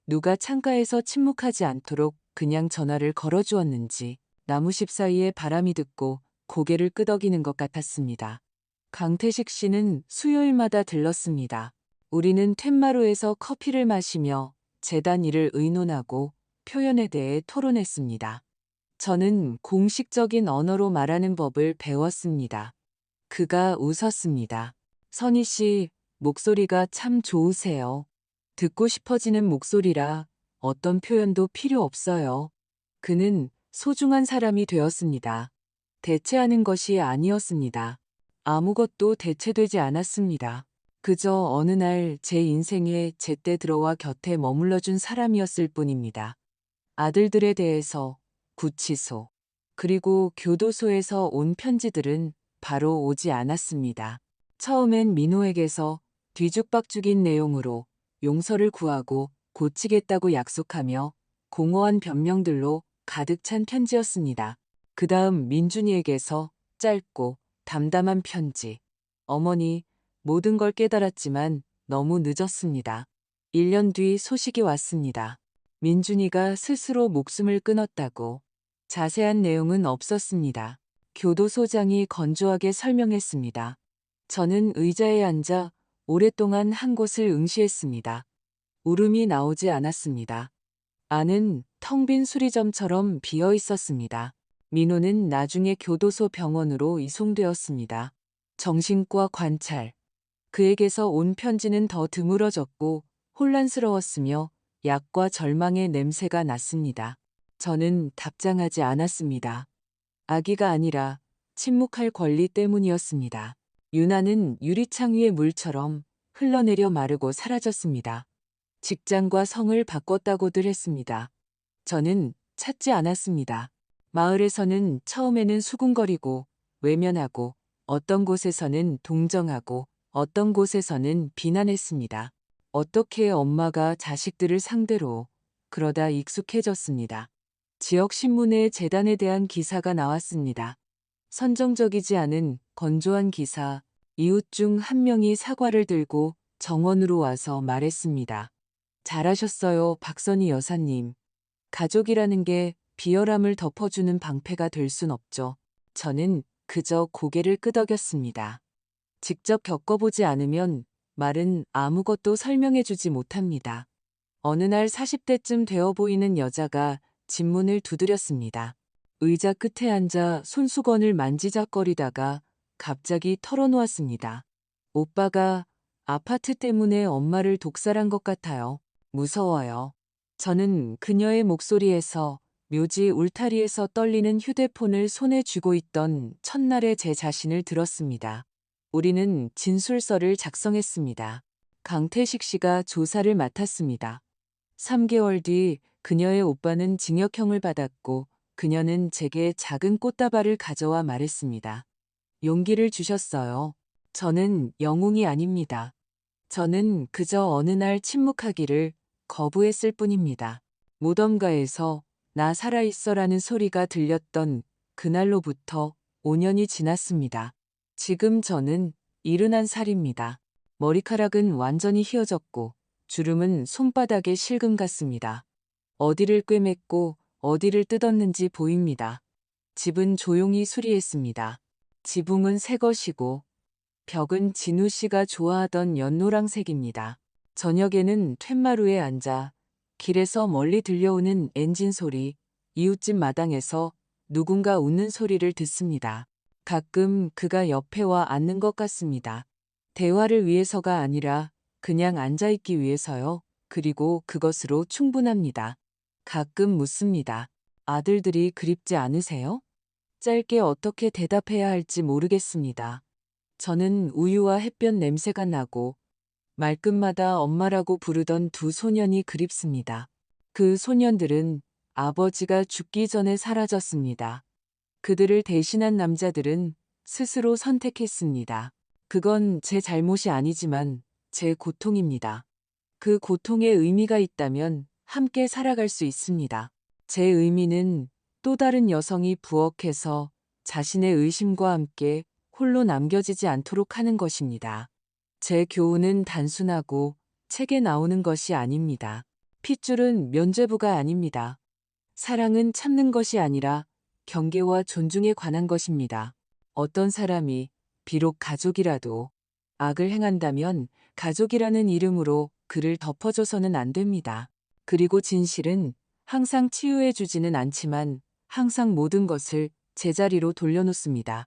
누가 창가에서 침묵하지 않도록 그냥 전화를 걸어주었는지, 나무십 사이에 바람이 듣고 고개를 끄덕이는 것 같았습니다. 강태식 씨는 수요일마다 들렀습니다. 우리는 툇마루에서 커피를 마시며 재단 일을 의논하고 표현에 대해 토론했습니다. 저는 공식적인 언어로 말하는 법을 배웠습니다. 그가 웃었습니다. 선희 씨, 목소리가 참 좋으세요. 듣고 싶어지는 목소리라 어떤 표현도 필요 없어요. 그는 소중한 사람이 되었습니다. 대체하는 것이 아니었습니다. 아무것도 대체되지 않았습니다. 그저 어느 날 제 인생에 제때 들어와 곁에 머물러준 사람이었을 뿐입니다. 아들들에 대해서 구치소, 그리고 교도소에서 온 편지들은 바로 오지 않았습니다. 처음엔 민호에게서 뒤죽박죽인 내용으로 용서를 구하고 고치겠다고 약속하며 공허한 변명들로 가득 찬 편지였습니다. 그 다음 민준이에게서 짧고 담담한 편지. 어머니, 모든 걸 깨달았지만 너무 늦었습니다. 1년 뒤 소식이 왔습니다. 민준이가 스스로 목숨을 끊었다고. 자세한 내용은 없었습니다. 교도소장이 건조하게 설명했습니다. 저는 의자에 앉아 오랫동안 한 곳을 응시했습니다. 울음이 나오지 않았습니다. 안은 텅 빈 수리점처럼 비어 있었습니다. 민호는 나중에 교도소 병원으로 이송되었습니다. 정신과 관찰. 그에게서 온 편지는 더 드물어졌고 혼란스러웠으며 약과 절망의 냄새가 났습니다. 저는 답장하지 않았습니다. 아기가 아니라 침묵할 권리 때문이었습니다. 유나는 유리창 위의 물처럼 흘러내려 마르고 사라졌습니다. 직장과 성을 바꿨다고들 했습니다. 저는 찾지 않았습니다. 마을에서는 처음에는 수군거리고 외면하고 어떤 곳에서는 동정하고 어떤 곳에서는 비난했습니다. 어떻게 엄마가 자식들을 상대로 그러다 익숙해졌습니다. 지역 신문에 재단에 대한 기사가 나왔습니다. 선정적이지 않은 건조한 기사, 이웃 중 한 명이 사과를 들고 정원으로 와서 말했습니다. 잘하셨어요, 박선희 여사님. 가족이라는 게 비열함을 덮어주는 방패가 될 순 없죠. 저는 그저 고개를 끄덕였습니다. 직접 겪어보지 않으면 말은 아무것도 설명해주지 못합니다. 어느 날 40대쯤 되어 보이는 여자가 집문을 두드렸습니다. 의자 끝에 앉아 손수건을 만지작거리다가 갑자기 털어놓았습니다. 오빠가 아파트 때문에 엄마를 독살한 것 같아요. 무서워요. 저는 그녀의 목소리에서 묘지 울타리에서 떨리는 휴대폰을 손에 쥐고 있던 첫날의 제 자신을 들었습니다. 우리는 진술서를 작성했습니다. 강태식 씨가 조사를 맡았습니다. 3개월 뒤 그녀의 오빠는 징역형을 받았고 그녀는 제게 작은 꽃다발을 가져와 말했습니다. 용기를 주셨어요. 저는 영웅이 아닙니다. 저는 그저 어느 날 침묵하기를 거부했을 뿐입니다. 무덤가에서 나 살아있어라는 소리가 들렸던 그날로부터 5년이 지났습니다. 지금 저는 71살입니다. 머리카락은 완전히 휘어졌고 주름은 손바닥에 실금 같습니다. 어디를 꿰맸고 어디를 뜯었는지 보입니다. 집은 조용히 수리했습니다. 지붕은 새 것이고 벽은 진우 씨가 좋아하던 연노랑색입니다. 저녁에는 툇마루에 앉아 길에서 멀리 들려오는 엔진 소리, 이웃집 마당에서 누군가 웃는 소리를 듣습니다. 가끔 그가 옆에 와 앉는 것 같습니다. 대화를 위해서가 아니라 그냥 앉아있기 위해서요. 그리고 그것으로 충분합니다. 가끔 묻습니다. 아들들이 그립지 않으세요? 짧게 어떻게 대답해야 할지 모르겠습니다. 저는 우유와 햇볕 냄새가 나고 말끝마다 엄마라고 부르던 두 소년이 그립습니다. 그 소년들은 아버지가 죽기 전에 사라졌습니다. 그들을 대신한 남자들은 스스로 선택했습니다. 그건 제 잘못이 아니지만 제 고통입니다. 그 고통에 의미가 있다면 함께 살아갈 수 있습니다. 제 의미는 또 다른 여성이 부엌에서 자신의 의심과 함께 홀로 남겨지지 않도록 하는 것입니다. 제 교훈은 단순하고 책에 나오는 것이 아닙니다. 핏줄은 면죄부가 아닙니다. 사랑은 참는 것이 아니라 경계와 존중에 관한 것입니다. 어떤 사람이 비록 가족이라도 악을 행한다면 가족이라는 이름으로 그를 덮어줘서는 안 됩니다. 그리고 진실은 항상 치유해주지는 않지만 항상 모든 것을 제자리로 돌려놓습니다.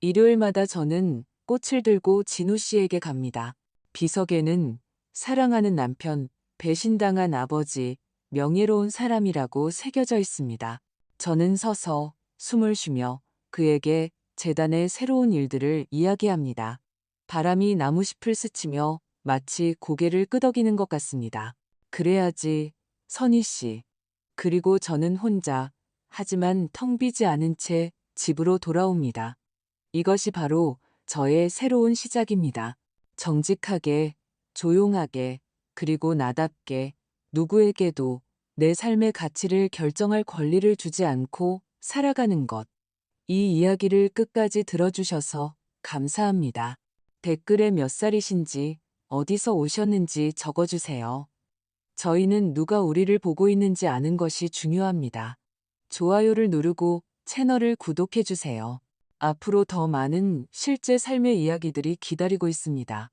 일요일마다 저는 꽃을 들고 진우 씨에게 갑니다. 비석에는 사랑하는 남편, 배신당한 아버지, 명예로운 사람이라고 새겨져 있습니다. 저는 서서 숨을 쉬며 그에게 재단의 새로운 일들을 이야기합니다. 바람이 나무잎을 스치며 마치 고개를 끄덕이는 것 같습니다. 그래야지, 선희 씨. 그리고 저는 혼자, 하지만 텅 비지 않은 채 집으로 돌아옵니다. 이것이 바로 저의 새로운 시작입니다. 정직하게, 조용하게, 그리고 나답게 누구에게도 내 삶의 가치를 결정할 권리를 주지 않고 살아가는 것. 이 이야기를 끝까지 들어주셔서 감사합니다. 댓글에 몇 살이신지, 어디서 오셨는지 적어주세요. 저희는 누가 우리를 보고 있는지 아는 것이 중요합니다. 좋아요를 누르고 채널을 구독해주세요. 앞으로 더 많은 실제 삶의 이야기들이 기다리고 있습니다.